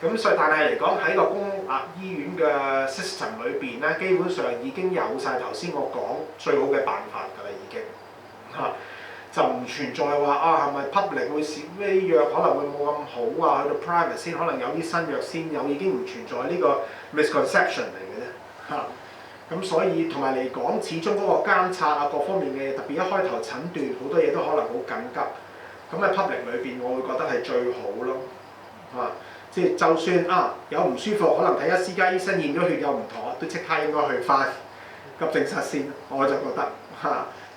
咁所以但係嚟講喺個公立醫院嘅 system 裏邊咧，基本上已經有晒頭先我講最好嘅辦法㗎啦，已經嚇，就唔存在話係咪 public 會少咩藥可能會冇咁好啊，去到 private 先可能有啲新藥先有，已經唔存在呢個 misconception 嚟嘅啫嚇。咁所以同埋嚟講，始終嗰個監察啊各方面嘅嘢，特別一開頭診斷好多嘢都可能好緊急。咁喺 public 裏邊，我會覺得係最好咯，嚇！即係就算有唔舒服，可能睇下私家醫生驗咗血有唔妥，都即刻應該去翻急症室先。我就覺得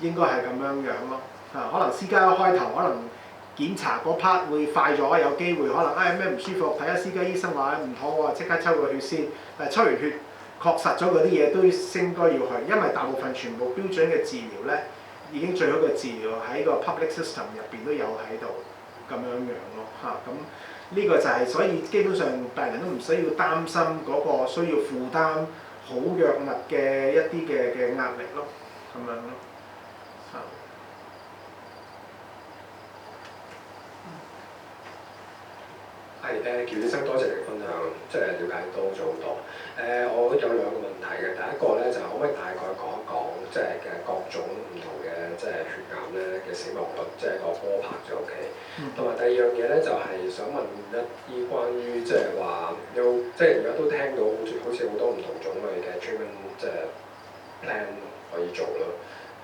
應該係咁樣樣咯，可能私家一開頭可能檢查嗰 part 會快咗，有機會可能咩唔舒服，睇下私家醫生話唔妥喎，即刻抽個血先。但係抽完血確實咗嗰啲嘢都應該要去，因為大部分全部標準嘅治療咧，已經最好嘅治療喺個 public system 入邊都有喺度咁樣樣咯嚇。咁呢個就係所以基本上病人都唔需要擔心嗰個需要負擔好藥物嘅一啲嘅壓力咯，咁樣咯嚇。係喬醫生，多謝你分享，即係了解多咗好多。我有兩個問題嘅，第一個咧就可唔可以大概講一講，即係嘅各種唔同嘅即係血癌咧嘅死亡率，即係個波拍就 OK。同埋第二樣嘢咧就係想問一啲關於即係話即係而家都聽到好似好多唔同種類嘅 treatment 即係 plan 可以做咯。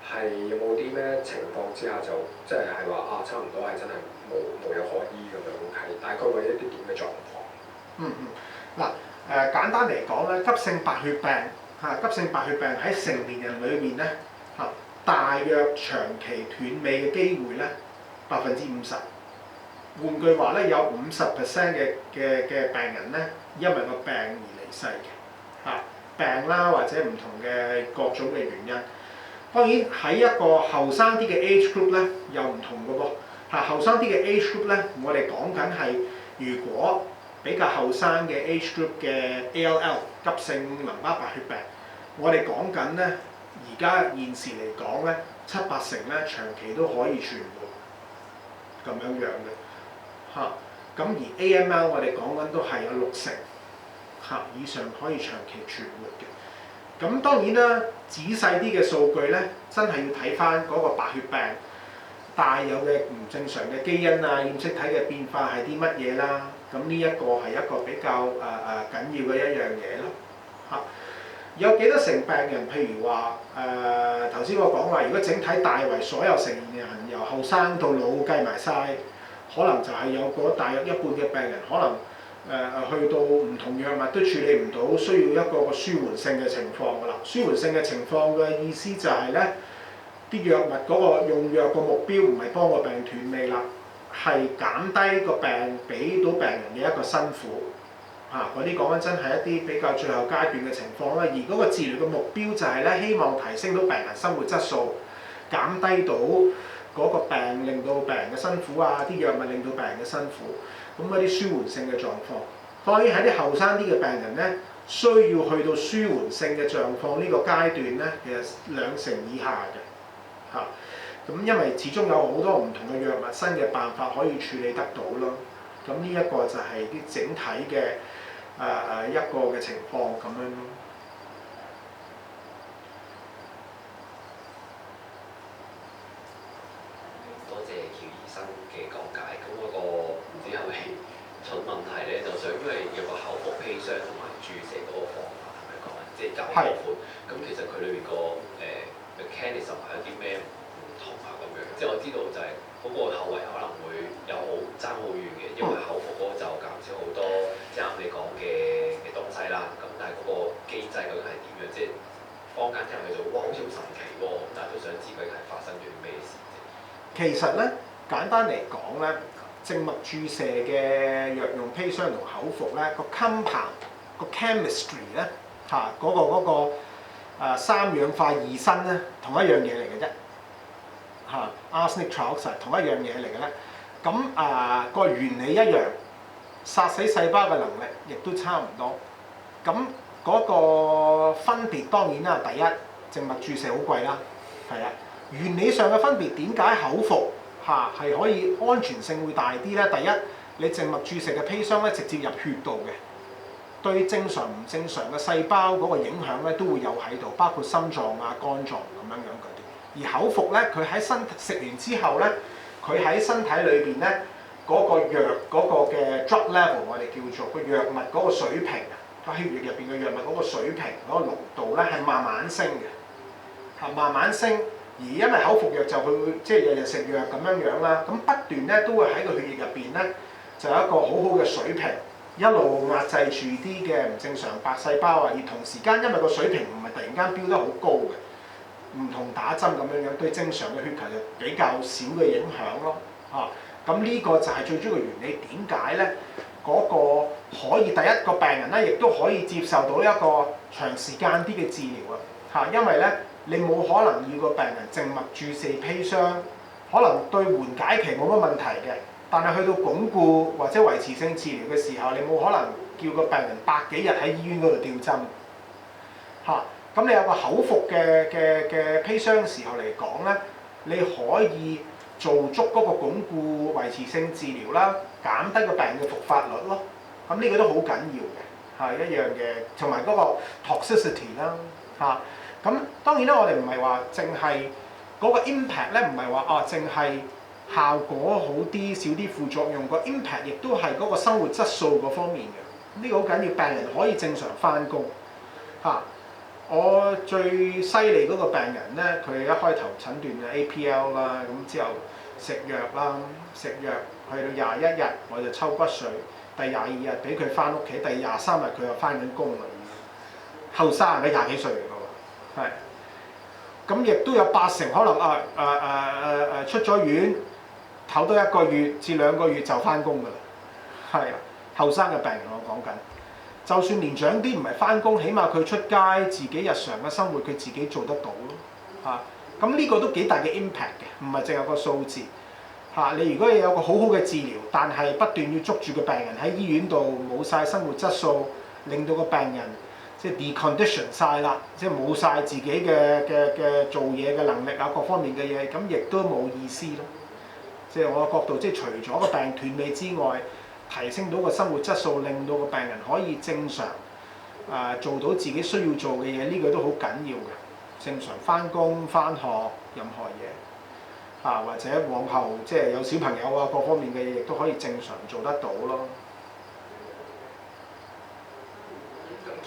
係有冇啲咩情況之下就即係話差唔多係真係無藥可醫咁樣，係大概會一啲點嘅狀況？嗱簡單嚟講咧，急性白血病急性白血病喺成年人裏面咧大約長期斷尾嘅機會咧50%。換句話咧，有50% 嘅病人咧，因為個病而離世嘅病啦，或者唔同嘅各種嘅原因。當然喺一個後生啲嘅 age group 咧，又唔同嘅噃。後生啲嘅 age group 咧，我哋講緊係如果比較後生嘅 age group 嘅 ALL 急性淋巴白血病，我哋講緊咧，而家現時嚟講咧，7-8成咧長期都可以存活咁樣樣嘅咁而 AML 我哋講緊都係有60成以上可以長期存活嘅。咁當然啦，仔細啲嘅數據咧，真係要睇翻嗰個白血病帶有嘅唔正常嘅基因啊、染色體嘅變化係啲乜嘢啦。咁呢一個係一個比較緊要嘅一樣嘢咯有幾多成病人？譬如話頭先我講話，如果整體大圍所有成年人由後生到老計埋晒，可能就係有嗰大約一半嘅病人可能去到唔同藥物都處理唔到，需要一個舒緩性嘅情況㗎啦。舒緩性嘅情況嘅意思就係咧，啲藥物嗰個用藥個目標唔係幫個病斷尾啦，係減低個病俾到病人嘅一個辛苦嗰啲講緊真係一啲比較最後階段嘅情況啦。而嗰個治療嘅目標就係咧，希望提升到病人生活質素，減低到嗰個病令到病人嘅辛苦啊，啲藥物令到病人嘅辛苦。咁嗰啲舒緩性嘅狀況，當然喺啲後生啲嘅病人咧，需要去到舒緩性嘅狀況呢個階段咧，其實2成以下嘅咁因為始終有好多唔同嘅藥物、新嘅辦法可以處理得到咯。咁呢一個就係啲整體嘅一個嘅情況咁樣咯。多謝喬醫生嘅講解。咁嗰個唔知係咪出問題咧，就想因為有個口服砒霜同埋注射嗰個方法係咪講緊，即係較廣闊。咁其實佢裏邊個mechanism 係有啲咩唔同啊咁樣？即係我知道就係嗰個後遺可能會有好爭好遠嘅，因為口服嗰個就減少好多，即係啱你講嘅東西啦。咁但係嗰個機制究竟係點樣？即係坊間聽落去就哇好似好神奇喎，但係都想知佢係發生咗啲咩事啫。其實咧簡單嚟講咧，靜脈注射嘅藥用砒霜同口服咧個 compound 個 chemistry 咧嚇嗰個三氧化二砷咧同一樣嘢嚟嘅啫嚇 arsenic trioxide 同一樣嘢嚟嘅咧，咁個原理一樣，殺死細胞嘅能力亦都差唔多，咁嗰個分別當然啦，第一靜脈注射好貴啦，係啊，原理上嘅分別點解口服係可以安全性會大啲咧？第一，你靜脈注射嘅砒霜咧直接入血道嘅，對正常唔正常嘅細胞嗰個影響咧都會有喺度，包括心臟啊、肝臟咁樣嗰啲。而口服咧，佢喺食完之後咧，佢喺身體裏邊咧嗰個藥嗰個嘅 drug level， 我哋叫做個藥物嗰個水平啊，個血液入邊嘅藥物嗰個水平嗰個濃度咧係慢慢升嘅，係慢慢升。而因為口服藥就佢會即係日日食藥咁樣樣啦，咁不斷咧都會喺個血液入邊咧就有一個好好嘅水平，一路壓制住啲嘅唔正常白細胞啊，而同時間因為個水平唔係突然間飆得好高嘅，唔同打針咁樣樣，對正常嘅血球就比較少嘅影響咯，咁呢個就係最主要嘅原理。點解咧？嗰個可以第一個病人咧，亦都可以接受到一個長時間啲嘅治療啊，因為咧。你冇可能要個病人靜脈注射砒霜，可能對緩解期冇乜問題嘅，但係去到鞏固或者維持性治療嘅時候，你冇可能叫個病人百幾日喺醫院嗰度吊針咁你有個口服嘅砒霜嘅時候嚟講咧，你可以做足嗰個鞏固維持性治療啦，減低個病人嘅復發率咯。咁呢個都好緊要嘅，係一樣嘅，同埋嗰個 toxicity 啦咁當然啦，我哋唔係話淨係嗰個 impact 咧，唔係話淨係效果好啲少啲副作用，個 impact 亦都係嗰個生活質素嗰方面嘅。呢個好緊要，病人可以正常翻工我最犀利嗰個病人咧，佢一開頭診斷嘅 APL 啦，咁之後食藥啦，食藥去到21日我就抽骨髓，第22日俾佢翻屋企，第23日佢又翻緊工啦，後生嘅20幾歲嚟㗎。係，咁亦都有80可能出咗院，唞多1個月至2個月就翻工㗎啦。係啊，後生嘅病人我講緊，就算年長啲唔係翻工，起碼佢出街自己日常嘅生活佢自己做得到咯。咁呢個都幾大嘅 impact 嘅，唔係淨係個數字。你如果你有個好好嘅治療，但係不斷要捉住個病人喺醫院度冇晒生活質素，令到個病人即係 decondition 晒啦，即係冇晒自己嘅做嘢嘅能力啊，各方面嘅嘢，咁亦都冇意思咯。即係我嘅角度，即係除咗個病斷尾之外，提升到個生活質素，令到個病人可以正常做到自己需要做嘅嘢，呢個都好緊要嘅。正常翻工翻學任何嘢或者往後即係有小朋友啊，各方面嘅嘢亦都可以正常做得到咯。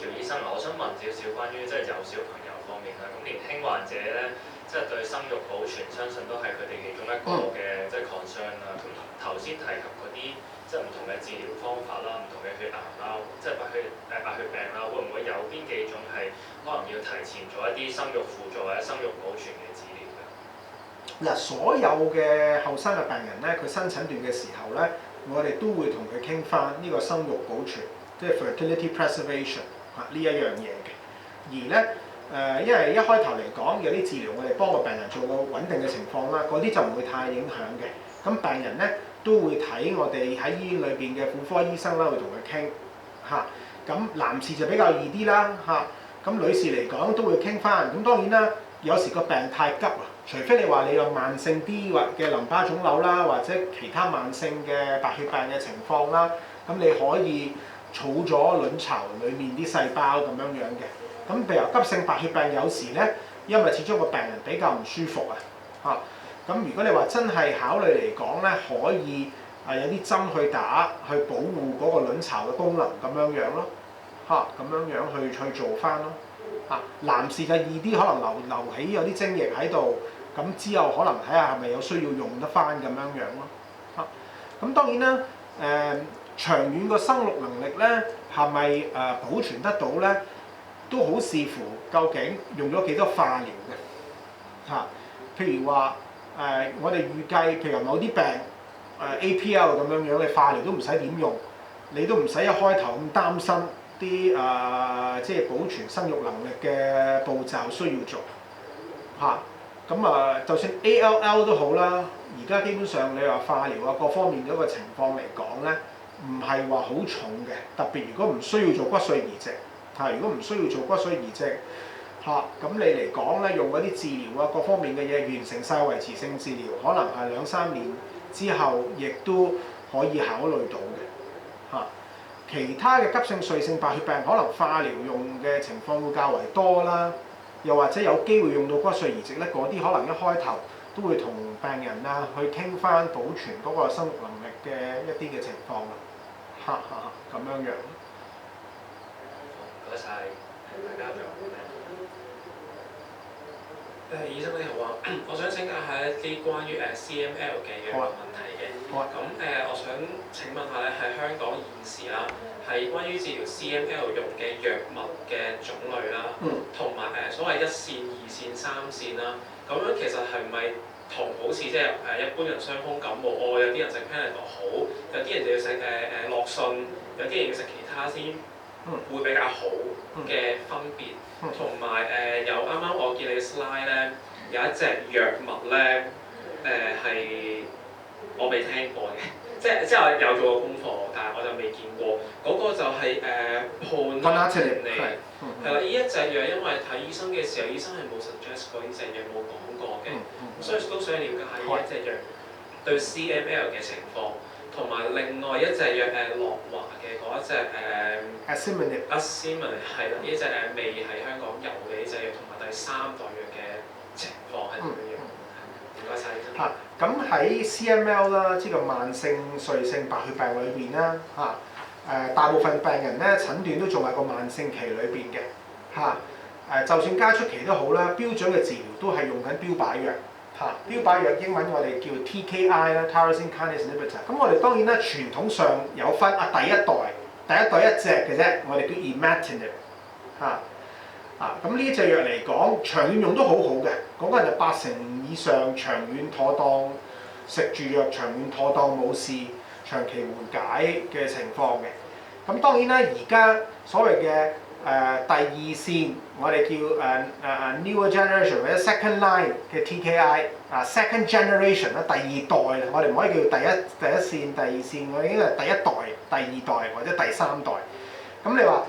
喬醫生，我想問少少關於即係有小朋友方面啦。咁年輕患者咧，即係對生育保存，相信都係佢哋其中一個嘅即係 concern 啦。咁頭先提及嗰啲即係唔同嘅治療方法啦，唔同嘅血癌啦，即係白血病啦，會唔會有邊幾種係可能要提前做一啲生育輔助或者生育保存嘅治療㗎？嗱，所有嘅後生嘅病人咧，佢新診斷嘅時候咧，我哋都會同佢傾翻呢個生育保存，即係 fertility preservation。呢一樣嘢嘅，而咧因為一開頭嚟講有啲治療，我哋幫個病人做個穩定嘅情況啦，嗰啲就唔會太影響嘅。咁病人咧都會睇我哋喺醫院裏邊嘅婦科醫生啦，會同佢傾咁男士就比較易啲啦咁女士嚟講都會傾翻。咁當然啦，有時個病太急啊，除非你話你有慢性啲或嘅淋巴腫瘤啦，或者其他慢性嘅白血病嘅情況啦，咁你可以儲咗卵巢裡面啲細胞咁樣樣嘅。咁譬如急性白血病有時咧，因為始終個病人比較唔舒服咁如果你話真係考慮嚟講咧，可以有啲針去打去保護嗰個卵巢嘅功能咁樣樣咯，咁樣樣去做翻咯。男士就易啲，可能留起有啲精液喺度，咁之後可能睇下係咪有需要用得翻咁樣樣咯。咁當然啦，長遠個生育能力咧係咪保存得到咧，都好視乎究竟用咗幾多化療嘅。譬如話我哋預計，譬如某啲病APL 咁樣樣，你化療都唔使點用，你都唔使一開頭咁擔心啲即係保存生育能力嘅步驟需要做咁就算 ALL 都好啦，而家基本上你話化療各方面嗰個情況嚟講咧，唔係話好重嘅，特別如果唔需要做骨髓移植如果唔需要做骨髓移植咁你嚟講咧，用嗰啲治療各方面嘅嘢完成晒維持性治療，可能係2-3年之後，亦都可以考慮到嘅其他嘅急性髓性白血病，可能化療用嘅情況會較為多啦，又或者有機會用到骨髓移植咧，嗰啲可能一開頭都會同病人去傾翻保存嗰個生育能力嘅一啲嘅情況咁樣樣。唔該晒，大家仲有冇咩？醫生你好啊，我想請教下一啲關於CML 嘅藥物問題嘅。我想請問下咧，喺香港現時啦，係關於治療 CML 用嘅藥物嘅種類啦，同埋所謂1線、2線、3線啦，咁樣其實係咪同好似即係一般人傷風感冒，有啲人食 Panadol 好，有啲人就要食樂信，有啲人要食其他先會比較好嘅分別？同埋有啱啱我見你嘅 slide 咧，有一隻藥物咧係我未聽過嘅，即係我有做過功課，但係我就未見過。嗰個就係Ponatinib係啦，呢一隻藥因為睇醫生嘅時候，醫生係冇 suggest 過呢隻藥，冇講過嘅，所以都想了解下呢一隻藥對 CML 嘅情況。同埋另外一隻藥樂華嘅嗰一隻Asciminib係啦，呢隻未喺香港有嘅呢隻藥，同埋第3代藥嘅情況係點樣？唔該晒，醫生。咁喺 CML 啦，即係慢性髓性白血病裏邊啦大部分病人咧診斷都仲係個慢性期裏邊嘅就算加速期都好啦，標準嘅治療都係用緊標靶藥。標靶藥英文我哋叫 TKI 啦 ，Tyrosine Kinase Inhibitor。咁我哋當然啦，傳統上有分第一代一隻嘅啫，我哋叫 Imatinib 咁呢隻藥嚟講，長遠用都好好嘅，講緊就80%以上長遠妥當，食住藥長遠妥當冇事，長期緩解嘅情況嘅。咁當然啦，而家所謂嘅第2線，我哋叫newer generation 或者 second line 嘅 TKI，second generation 啦，第2代，我哋唔可以叫第一線、第2線，我哋應該係第1代、第2代或者第3代。咁你話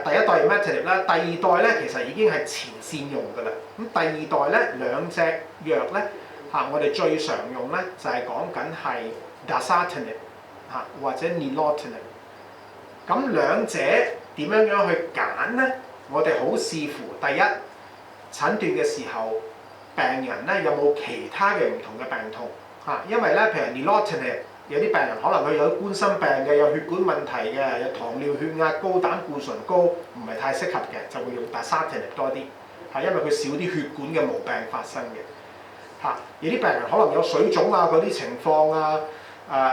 第1代 Imatinib 啦，第2代咧其實已經係前線用㗎啦。咁第2代咧兩隻藥咧我哋最常用咧就係講緊係 Dasatinib 或者 Nilotinib。咁兩者點樣去揀咧？我哋好視乎第一診斷嘅時候，病人咧有冇其他嘅唔同嘅病痛因為咧，譬如 Nilotinib 有啲病人可能佢有冠心病嘅，有血管問題嘅，有糖尿、血壓高、膽固醇高，唔係太適合嘅，就會用 Dasatinib 多啲因為佢少啲血管嘅毛病發生嘅有啲病人可能有水腫嗰啲情況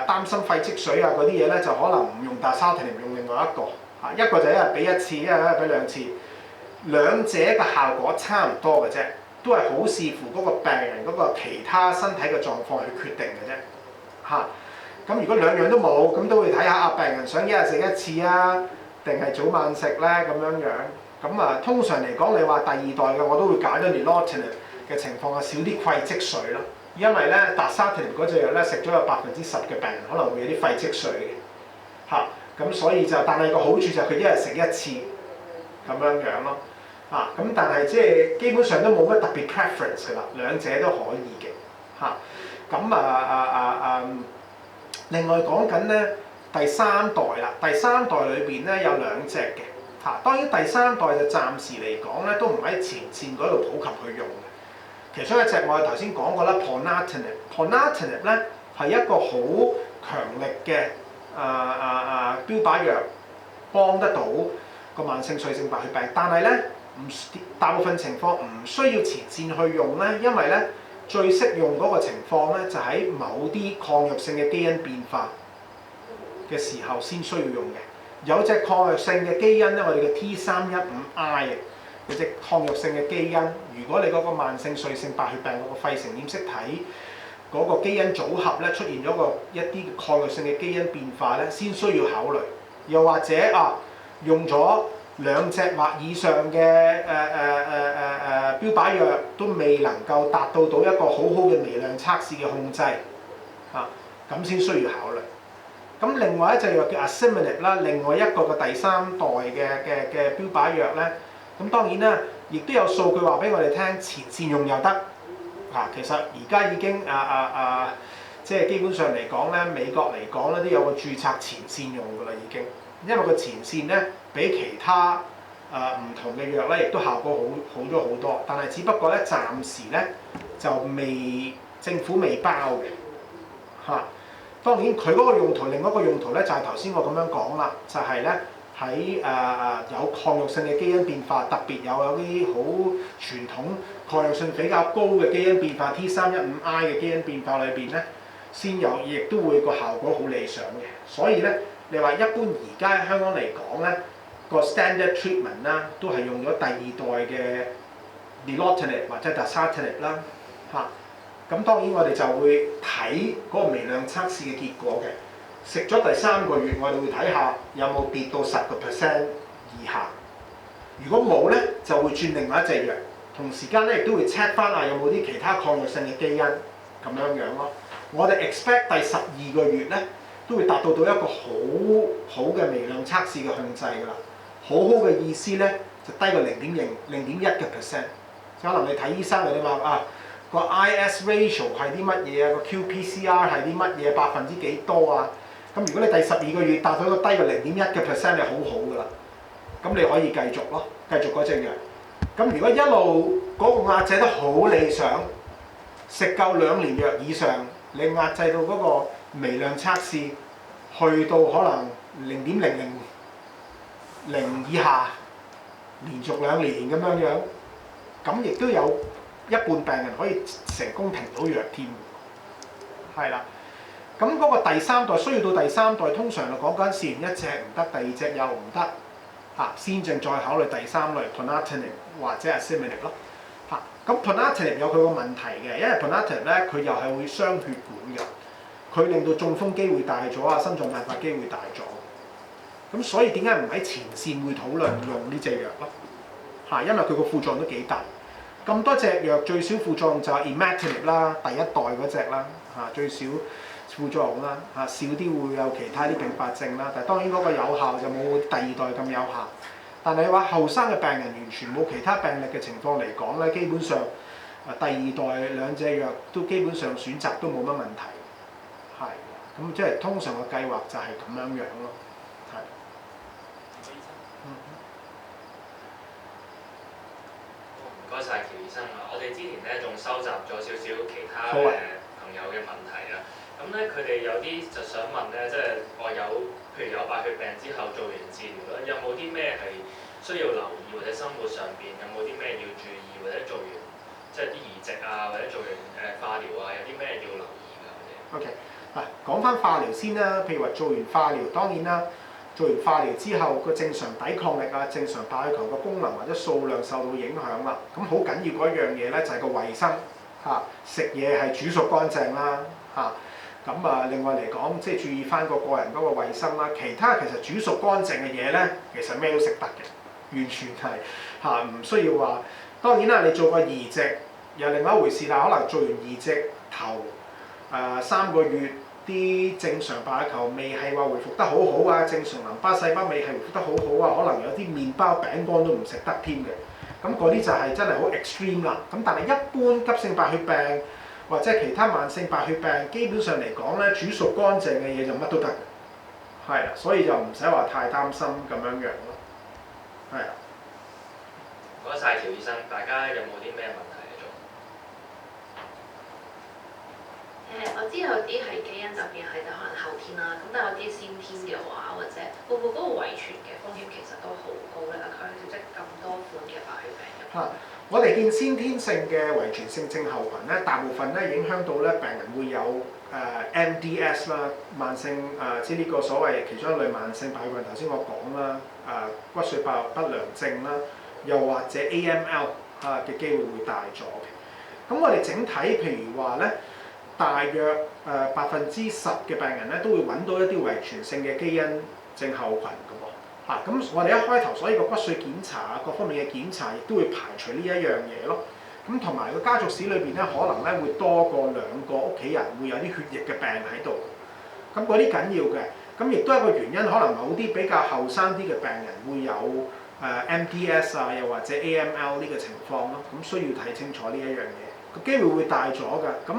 擔心肺積水嗰啲嘢咧，就可能唔用 Dasatinib，用另外一個一個就一日俾1次，一日俾2次，兩者嘅效果差唔多嘅啫，都係好視乎嗰個病人嗰個其他身體嘅狀況去決定嘅啫咁如果兩樣都冇，咁都會睇下病人想一日食1次定係早晚食咧咁樣樣。咁通常嚟講，你話第2代嘅我都會揀咗 Nilotinib 嘅情況少啲肺積水咯，因為咧 Dasatinib 嗰隻藥咧食咗有10%嘅病人可能會有啲肺積水嘅咁所以但係個好處就係佢一日食1次咁樣樣咯咁但係即係基本上都冇乜特別 preference 㗎啦，兩者都可以嘅咁另外講緊咧第3代啦，第3代裏邊咧有2隻嘅當然第3代就暫時嚟講咧都唔喺前線嗰度普及去用嘅。其中一隻我哋頭先講過啦 ，Ponatinib 咧係一個好強力嘅標靶藥幫得到個慢性髓性白血病，但係咧大部分情況唔需要前線去用咧，因為咧最適用嗰個情況咧就喺某啲抗藥性嘅基因變化嘅時候先需要用嘅。有隻抗藥性嘅基因咧，我哋嘅 T315I 有隻抗藥性嘅基因，如果你嗰個慢性髓性白血病嗰個肺成染色體嗰個基因組合咧出現咗一啲抗藥性嘅基因變化咧，先需要考慮。又或者用咗2隻或以上嘅標靶藥都未能夠達到一個好好嘅微量測試嘅控制咁先需要考慮。咁另外一隻藥叫 Asciminib 啦，另外一個嘅第3代嘅標靶藥咧，咁當然啦，亦都有數據話俾我哋聽，前線用又得其實而家已經即係基本上嚟講咧，美國嚟講咧都有個註冊前線用㗎啦，已經，因為個前線咧比其他唔同嘅藥咧，亦都效果好咗好多，但係只不過咧暫時咧就政府未包嘅當然佢嗰個用途，另一個用途咧就係頭先我咁樣講啦，就係咧喺有抗藥性嘅基因變化，特別有啲好傳統抗藥性比較高嘅基因變化 T315I 嘅基因變化裏邊咧，先有，亦都會個效果好理想嘅。所以咧，你話一般而家喺香港嚟講咧，個 standard treatment 啦，都係用咗第2代嘅 Nilotinib 或者 Dasatinib 啦咁當然我哋就會睇嗰個微量測試嘅結果嘅。食咗第3個月，我哋會睇下有冇跌到10% 以下。如果冇咧，就會轉另外一隻藥。同時間咧，亦都會 check 翻有冇啲其他抗藥性嘅基因咁樣咯。我哋 expect 第12個月咧，都會達到一個好好嘅微量測試嘅控制㗎啦。好好嘅意思咧，就低過0.1%。可能你睇醫生你話個 IS ratio 係啲乜嘢個 qPCR 係啲乜嘢%幾多咁如果你第12個月達到一個低過0.1%，你好好㗎啦。咁你可以繼續咯，繼續嗰隻藥。咁如果一路嗰個壓制得好理想，食夠2年藥以上，你壓制到嗰個微量測試去到可能0.000以下，連續2年咁樣，咁亦都有一半病人可以成功停到藥添，係啦。咁嗰個第3代需要到第3代，通常就講緊試完1隻唔得，第2隻又唔得，先正再考慮第3類 Ponatinib 或者係 Asciminib 咯。咁 Ponatinib 有佢個問題嘅，因為 Ponatinib 咧佢又係會傷血管嘅，佢令到中風機會大咗心臟病發機會大咗。咁所以點解唔喺前線會討論用呢隻藥咯？因為佢個副作用都幾大。咁多隻藥最少副作用就係 Imatinib 啦，第1代嗰隻啦，最少副作用啦，少啲會有其他啲併發症啦。但係當然嗰個有效就冇第2代咁有效。但係你話後生嘅病人完全冇其他病歷嘅情況嚟講咧，基本上第2代2隻藥都基本上選擇都冇乜問題。係，咁即係通常嘅計劃就係咁樣咯。係。唔該晒喬醫生啊！我哋之前咧仲收集咗少少其他朋友嘅問題啊。咁咧佢哋有啲就想問咧，即係我譬如有白血病之後做完治療啦，有冇啲咩係需要留意，或者生活上邊有冇啲咩要注意，或者做完即係啲移植或者做完化療有啲咩要留意㗎？我哋 OK 講翻化療先啦。譬如話做完化療，當然啦。做完化療之後，個正常抵抗力正常白血球嘅功能或者數量受到影響啦。咁好緊要嗰一樣嘢咧，就係個衞生食嘢係煮熟乾淨啦咁另外嚟講，即係注意翻個人嗰個衞生啦。其他其實煮熟乾淨嘅嘢咧，其實咩都食得嘅，完全係唔需要話。當然啦，你做個移植又另外一回事啦。可能做完移植頭3個月。啲正常白血球未係話回復得好好正常淋巴細胞未係回復得好好可能有啲麵包餅乾都唔食得添嘅。咁嗰啲就係真係好 extreme 啦。咁但係一般急性白血病或者其他慢性白血病，基本上嚟講咧，煮熟乾淨嘅嘢就乜都得嘅。係啦，所以就唔使話太擔心咁樣咯。係啊。唔該晒喬醫生，大家有冇啲咩問題？我知道啲係基因突變，係就可能後天啦。咁但係有啲先天嘅話，或者會唔會嗰個遺傳嘅風險其實都好高咧？強調即係咁多款嘅白血病入。我哋見先天性嘅遺傳性症候群咧，大部分咧影響到咧病人會有MDS 啦，慢性即係呢個所謂其中一類慢性白血病，頭先我講啦，骨髓爆不良症啦，又或者 AML 嘅機會會大咗嘅。咁我哋整體譬如話咧，大約10%嘅病人咧都會揾到一啲遺傳性嘅基因症候群嘅喎。咁我哋一開頭所以個骨髓檢查啊，各方面嘅檢查亦都會排除呢一樣嘢咯。咁同埋個家族史裏邊咧，可能咧會多過2個屋企人會有啲血液嘅病喺度。咁嗰啲緊要嘅。咁亦都係一個原因，可能某啲比較後生啲嘅病人會有MDS 啊，又或者 AML 呢個情況咯。咁需要睇清楚呢一樣嘢，個機會會大咗㗎。咁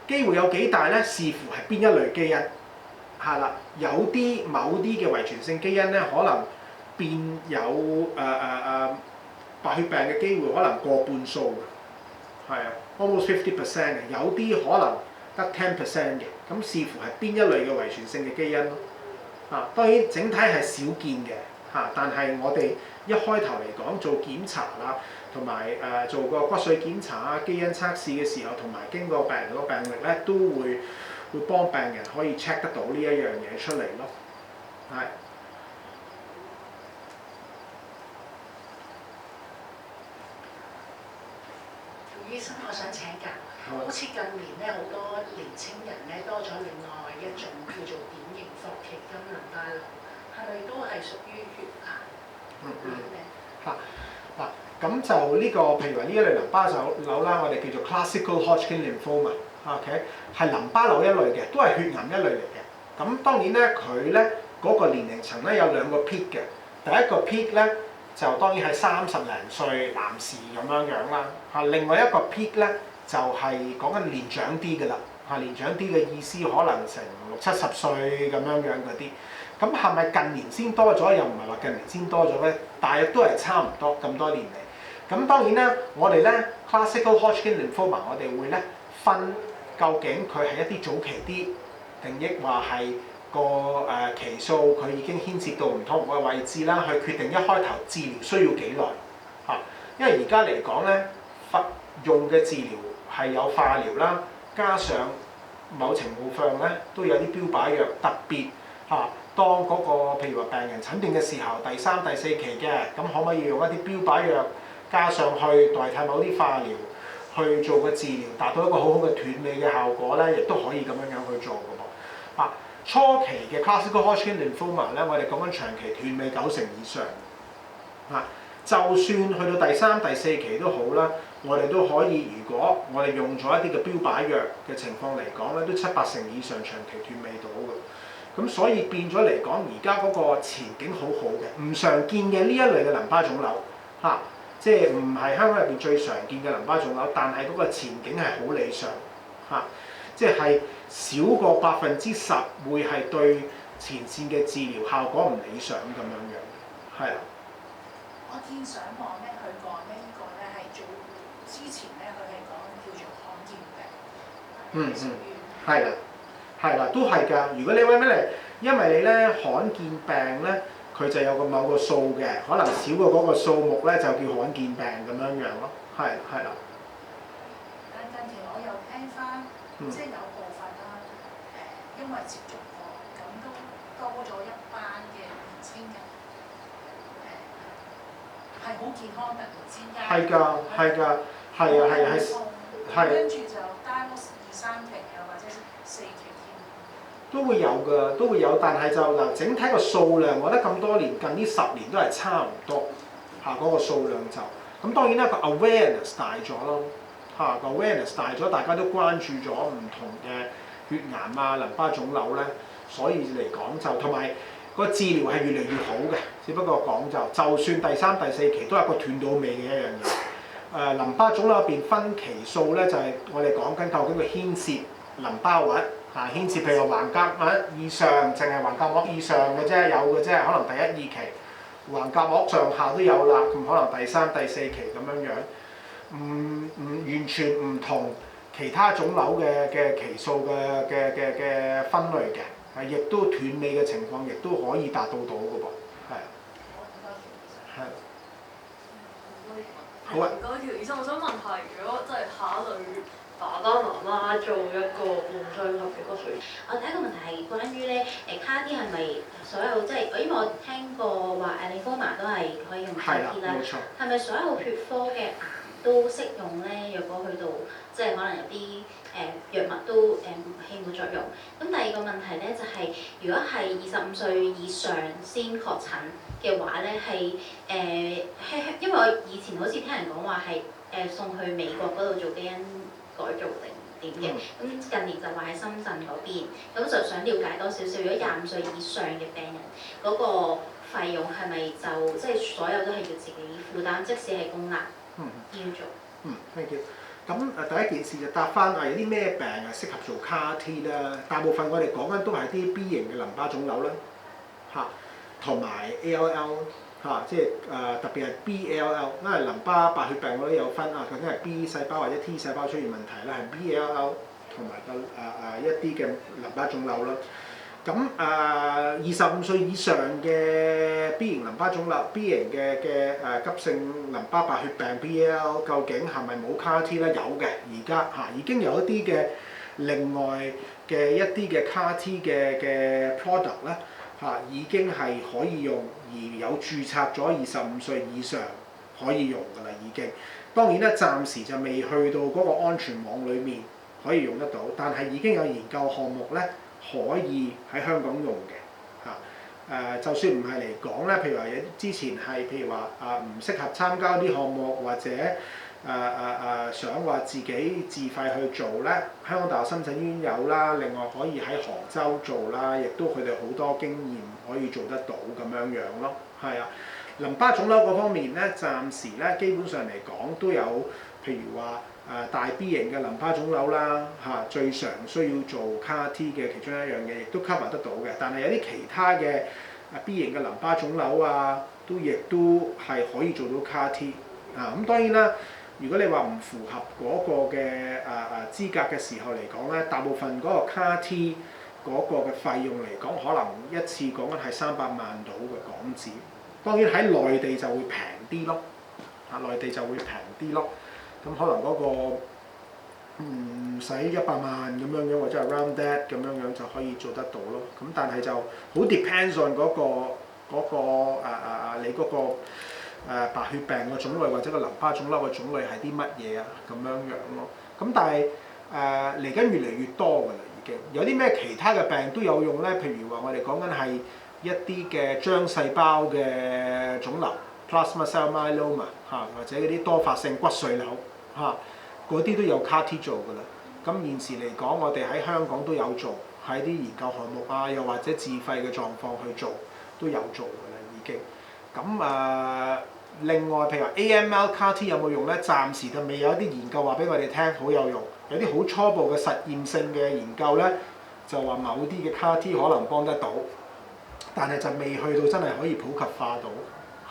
機會有幾大咧？視乎係邊一類基因。係啦，有啲某啲嘅遺傳性基因咧，可能變有白血病嘅機會可能過半數嘅，係啊 ，almost 50% 嘅。有啲可能得10% 嘅，咁視乎係邊一類嘅遺傳性嘅基因咯。當然整體係少見嘅但係我哋一開頭嚟講做檢查啦，同埋做個骨髓檢查啊、基因測試嘅時候，同埋經過病人個病歷咧，都會幫病人可以 check 得到呢一樣嘢出嚟咯，係。醫生，我想請教，好似近年咧好多年青人咧多咗另外一種叫做典型霍奇金淋巴瘤，係咪都係屬於血癌？咁就呢個譬如話呢一類淋巴瘤啦，我哋叫做 classical Hodgkin lymphoma，OK， 係淋巴瘤一類嘅，都係血癌一類嚟嘅。咁當然咧，佢咧嗰個年齡層咧有2個 peak 嘅，第一個 peak 咧就當然係30零歲男士咁樣樣啦。另外一個 peak 咧就係講緊年長啲嘅啦。年長啲嘅意思可能成60-70歲咁樣樣嗰啲。咁係咪近年先多咗？又唔係話近年先多咗咧，大約都係差唔多咁多年嚟。咁當然啦，我哋咧 classical Hodgkin lymphoma 我哋會咧分究竟佢係一啲早期啲，定抑或係個期數佢已經牽涉到唔同嘅位置啦，去決定一開頭治療需要幾耐。因為而家嚟講咧，用嘅治療係有化療啦，加上某程度上咧都有啲標靶藥，特別當嗰個譬如話病人診斷嘅時候，第3、第4期嘅，咁可唔可以用一啲標靶藥加上去代替某啲化療去做個治療，達到一個好好嘅斷尾嘅效果咧，亦都可以咁樣樣去做嘅噃。初期嘅 classical Hodgkin lymphoma 咧，我哋講緊長期斷尾90%以上。就算去到第3、第4期都好啦，我哋都可以，如果我哋用咗一啲嘅標靶藥嘅情況嚟講咧，都7-8成以上長期斷尾到嘅。咁所以變咗嚟講，而家嗰個前景好好嘅，唔常見嘅呢一類嘅淋巴腫瘤即係唔係香港入邊最常見嘅淋巴腫瘤，但係嗰個前景係好理想即係少過10%會係對前線嘅治療效果唔理想咁樣樣，係啊。我見上網咧，佢講呢個咧係做之前咧，佢係講叫做罕見病，係啦，都係㗎。如果你揾咩嚟，因為你咧罕見病咧，佢就有個某個數嘅，可能少過嗰個數目咧，就叫罕見病咁樣樣咯。係啦。但近期我又聽翻，即係有部分啦，因為接觸過，咁都多咗一班嘅年青人，係好健康，突然之間係跟住就單2、3期啊，或者4期添。都會有㗎，都會有，但係就嗱整體個數量，我覺得咁多年近呢10年都係差唔多嗰個數量就咁。當然啦，個 awareness 大咗咯個 awareness 大咗，大家都關注咗唔同嘅血癌啊、淋巴腫瘤咧，所以嚟講就同埋個治療係越嚟越好嘅。只不過講就算第3、第4期都係一個斷到尾嘅一樣嘢。淋巴腫瘤入邊分期數咧，就係我哋講緊究竟佢牽涉淋巴核牽涉譬如話橫膈膜以上，淨係橫膈膜以上嘅啫，有嘅啫，可能第1、2期橫膈膜上下都有啦，咁可能第3、第4期咁樣樣，完全唔同其他腫瘤嘅期數嘅分類嘅，係亦都斷尾嘅情況，亦都可以達到嘅噃，係。係。好啊。唔該，條醫生，我想問下，如果即係考慮爸爸媽媽做一個夢想合嘅骨髓，我第一個問題係關於咧CAR-T 係咪所有即係，因為我聽過話lymphoma 都係可以用 CAR-T 啦，係咪所有血科嘅癌都適用咧？若果去到即係可能有啲藥物都起冇作用。咁第二個問題咧就係、如果係25歲以上先確診嘅話咧，係因為我以前好似聽人講話係送去美國嗰度做基因改造定點嘅，咁近年就話喺深圳嗰邊，咁就想了解多少少，如果25歲以上嘅病人嗰個費用係咪就即係所有都係要自己負擔，即使係公立醫院做thank you。咁第一件事就答翻有啲咩病係適合做 CAR-T 啦。大部分我哋講緊都係啲 B 型嘅淋巴腫瘤啦，嚇，同埋 ALL 嚇，即係特別係 BLL， 因為淋巴白血病我都有分究竟係 B 細胞或者 T 細胞出現問題啦，係 BLL 同埋一啲嘅淋巴腫瘤啦。咁25歲以上嘅 B 型淋巴腫瘤、B 型嘅急性淋巴白血病 BL 究竟係咪冇 CAR-T 咧？有嘅，而家已經有一啲嘅另外嘅一啲嘅 CAR-T 嘅 product 咧已經係可以用，而有註冊咗25歲以上可以用㗎啦，已經。當然咧，暫時就未去到嗰個安全網裡面可以用得到，但係已經有研究項目咧。可以喺香港用嘅就算唔係嚟講咧，譬如話之前係譬如話唔適合參加啲項目，或者想話自己自費去做咧，香港大學深圳醫院有啦，另外可以喺杭州做啦，亦都佢哋好多經驗可以做得到咁樣樣咯，係啊。淋巴腫瘤嗰方面咧，暫時咧基本上嚟講都有，譬如話大 B 型嘅淋巴腫瘤啦最常需要做 CAR-T 嘅其中一樣嘢，亦都 cover 得到嘅。但係有啲其他嘅B 型嘅淋巴腫瘤亦都係可以做到 CAR-T 咁當然啦，如果你話唔符合嗰個嘅資格嘅時候嚟講咧，大部分嗰個 CAR-T 嗰個嘅費用嚟講，可能一次講緊係300萬到嘅港紙。當然喺內地就會平啲咯，內地就會平啲咯。咁可能嗰個唔使100萬咁樣樣，或者係 around that 咁樣樣就可以做得到咯。咁但係就好 depends on 你嗰個白血病嘅種類或者個淋巴腫瘤嘅種類係啲乜嘢咁樣樣咯。咁但係嚟緊越嚟越多㗎啦，已經有啲咩其他嘅病都有用咧。譬如話我哋講緊係一啲嘅漿細胞嘅腫瘤 （plasma cell myeloma） 或者嗰啲多發性骨髓瘤嗰啲都有 CAR-T 做㗎啦。咁現時嚟講，我哋喺香港都有做，喺啲研究項目又或者自費嘅狀況去做都有做㗎啦，已經。咁另外譬如話 AML CAR-T 有冇用咧？暫時就未有一啲研究話俾我哋聽好有用，有啲好初步嘅實驗性嘅研究咧，就話某啲嘅 CAR-T 可能幫得到。但係就未去到真係可以普及化到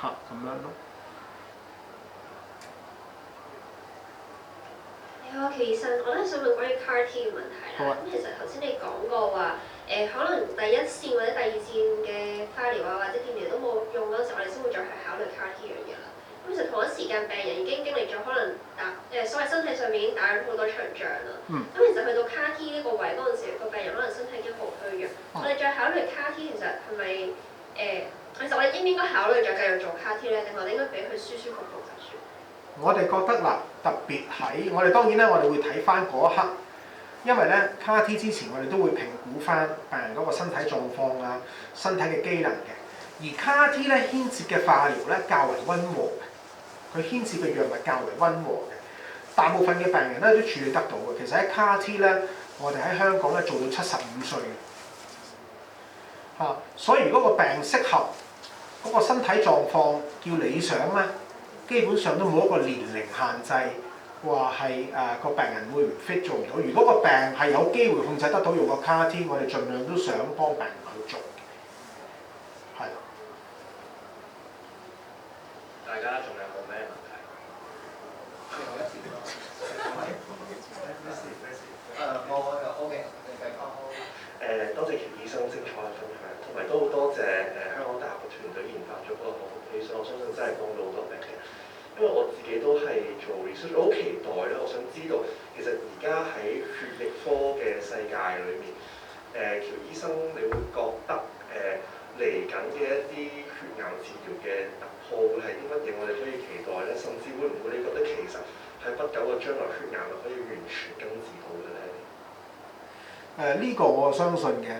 咁樣咯。你好，其實我咧想問關於 CAR-T 嘅問題啦。咁其實頭先你講過話可能第一線或者第二線嘅化療或者電療都冇用嗰陣時，我哋先會再去考慮 CAR-T 呢樣嘢啦。咁其實同一時間，病人已經經歷咗可能所謂身體上面已經打咗好多場仗啦。咁其實去到 CAR-T 呢個位嗰陣時，個病人可能身體已經好虛弱。我哋再考慮 CAR-T 其實係咪其實我哋應唔應該考慮再繼續做 CAR-T 咧？定我哋應該俾佢舒舒服服就算？我哋覺得特別喺我哋當然咧，我哋會睇翻嗰一刻，因為咧 CAR-T 之前我哋都會評估翻病人嗰個身體狀況身體嘅機能嘅。而 CAR-T 咧牽涉嘅化療咧較為溫和嘅，佢牽涉嘅藥物較為溫和嘅，大部分嘅病人咧都處理得到嘅。其實喺 CAR-T 咧，我哋喺香港咧做到75歲所以如果個病適合嗰個身體狀況叫理想咧，基本上都冇一個年齡限制，話係個病人會唔 fit 做唔到。如果個病係有機會控制得到用個 CAR-T，我哋盡量都想幫病人去做嘅，係。大家仲有冇咩問題？多謝喬醫生精彩嘅分享，同埋都好多謝香港大學嘅團隊研發咗嗰個口服砒霜，我相信真係幫到好多病人。因為我自己都係做 research，我好期待咧，我想知道其實而家喺血液科嘅世界裏面，喬醫生你會覺得嚟緊嘅一啲血癌治療嘅突破會係啲乜嘢？我哋可以期待咧，甚至會唔會你覺得其實喺不久嘅將來血癌就可以完全根治到嘅咧？呢個我相信嘅。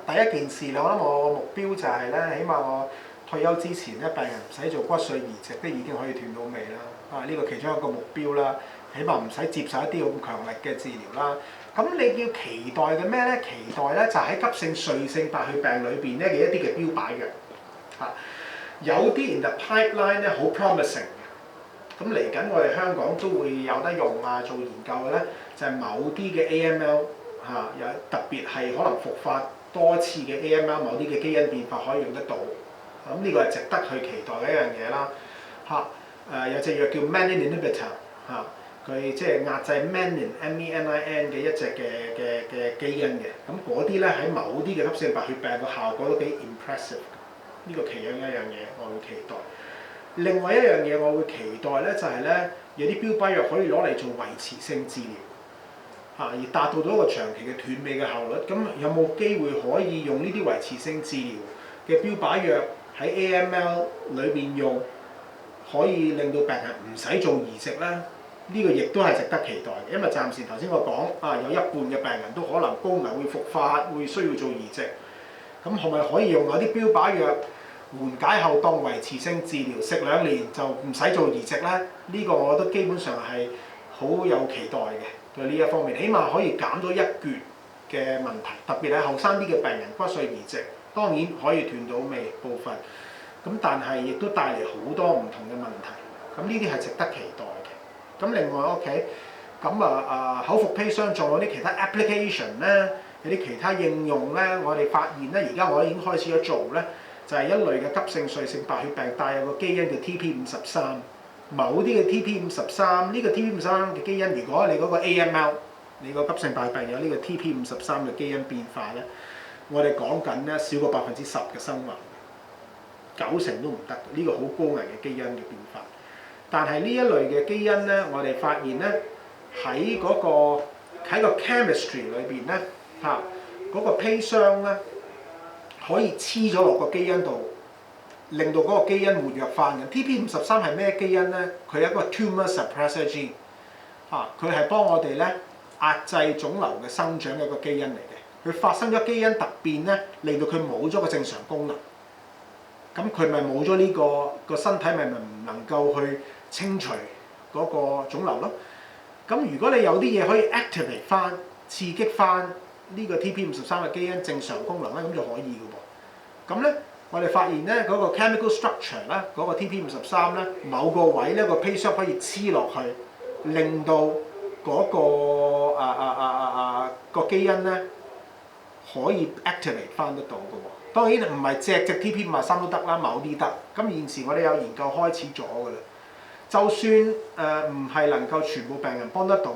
第一件事我諗我目標就係咧，起碼我退休之前咧，病人唔使做骨髓移植都已經可以斷到尾啦。呢個其中一個目標啦，起碼唔使接受一啲咁強力嘅治療啦。咁你要期待嘅咩咧？期待咧就喺急性髓性白血病裏邊咧嘅一啲嘅標靶藥。有啲 in the pipeline 咧好 promising 嘅。咁嚟緊我哋香港都會有得用做研究嘅咧，就係某啲嘅 AML 有特別係可能復發多次嘅 AML 某啲嘅基因變化可以用得到。咁呢個係值得去期待嘅一樣嘢啦。有隻藥叫 Menin inhibitor 佢即係壓制 Menin 嘅一隻嘅基因嘅。咁嗰啲咧喺某啲嘅急性白血病個效果都幾 impressive。呢個其中一樣嘢我會期待。另外一樣嘢我會期待咧就係咧有啲標靶藥可以攞嚟做維持性治療。而達到一個長期嘅斷尾嘅效率，咁有冇機會可以用呢啲維持性治療嘅標靶藥喺 AML 裏邊用，可以令到病人唔使做移植咧？呢個亦都係值得期待嘅，因為暫時頭先我講有一半嘅病人都可能高危會復發，會需要做移植。咁係咪可以用嗰啲標靶藥緩解後當維持性治療，食2年就唔使做移植咧？呢個我覺得基本上係好有期待嘅。對呢一方面，起碼可以減到一橛嘅問題，特別係後生啲嘅病人骨髓移植，當然可以斷到尾部分，咁但係亦都帶嚟好多唔同嘅問題，咁呢啲係值得期待嘅。咁另外 OK， 咁口服砒霜仲有啲其他 application 咧，有啲其他應用咧，我哋發現咧，而家我已經開始咗做咧，就係一類嘅急性髓性白血病帶有個基因叫 TP53。某啲嘅 TP53，呢個 TP53嘅基因，如果你嗰個 AML， 你個急性白血病有呢個 TP53嘅基因變化咧，我哋講緊咧少過10%嘅生還，90%都唔得，呢個好高危嘅基因嘅變化。但係呢一類嘅基因咧，我哋發現咧喺個 chemistry 裏邊咧嗰個砒霜咧可以黐咗落個基因度。令到嗰個基因活躍翻嘅。TP53係咩基因咧？佢係一個 tumor suppressor gene，佢係幫我哋咧壓制腫瘤嘅生長嘅一個基因嚟嘅。佢發生咗基因突變咧，令到佢冇咗個正常功能。咁佢咪冇咗呢個身體咪唔能夠去清除嗰個腫瘤咯。咁如果你有啲嘢可以 activate 翻、刺激翻呢個 TP53嘅基因正常功能咧，咁就可以嘅噃。咁咧。我哋發現咧嗰個 chemical structure 咧，嗰個 TP53咧，某個位咧個砒霜可以黐落去，令到嗰個基因咧可以 activate 翻得到嘅喎。當然唔係隻 TP53都得啦，某啲得。咁現時我哋有研究開始咗嘅啦。就算唔係能夠全部病人幫得到，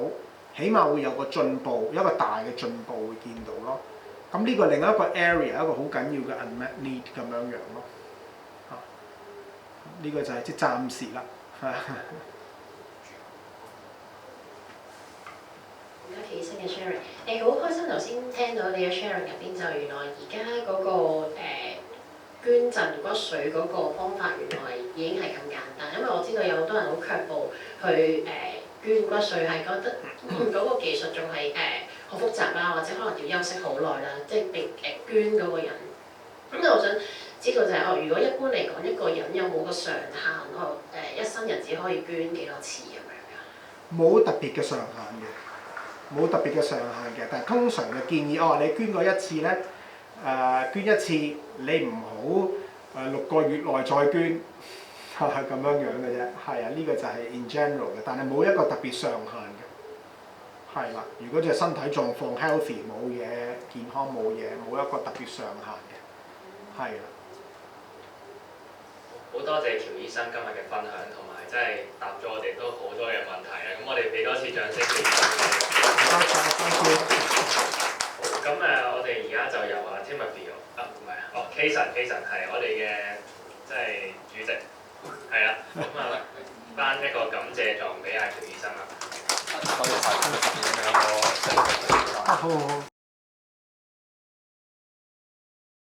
起碼會有個進步，一個大嘅進步會見到咯。咁呢個另一個 area 一個好緊要嘅 unmet need 咁樣樣咯，呢個就係即係暫時啦，唔該，喬醫生嘅 sharing，好開心頭先聽到你嘅 sharing 入邊，就原來而家嗰個捐贈骨髓嗰個方法原來已經係咁簡單，因為我知道有好多人好卻步去捐骨髓，係覺得嗰個技術仲係好複雜啦，或者可能要休息好耐啦，即係被捐嗰個人。咁我想知道就係如果一般嚟講，一個人有冇個上限？一生人只可以捐幾多次咁樣㗎？冇特別嘅上限嘅，冇特別嘅上限嘅。但係通常嘅建議，你捐過一次咧，捐一次你唔好6個月內再捐，係咁樣樣嘅啫。係啊，呢個就係 in general 嘅，但係冇一個特別上限嘅。係啦，如果隻身體狀況 healthy 冇嘢，健康冇嘢，冇一個特別上限嘅，係啦。好多謝喬醫生今日嘅分享，同埋真係答咗我哋都好多嘅問題啊！咁我哋俾多次掌聲。多謝。好，咁我哋而家就由阿 Timothy 唔係，Kason 係我哋嘅即係主席，係啦，頒一個感謝狀俾阿喬醫生啦。多謝晒，有個好好好。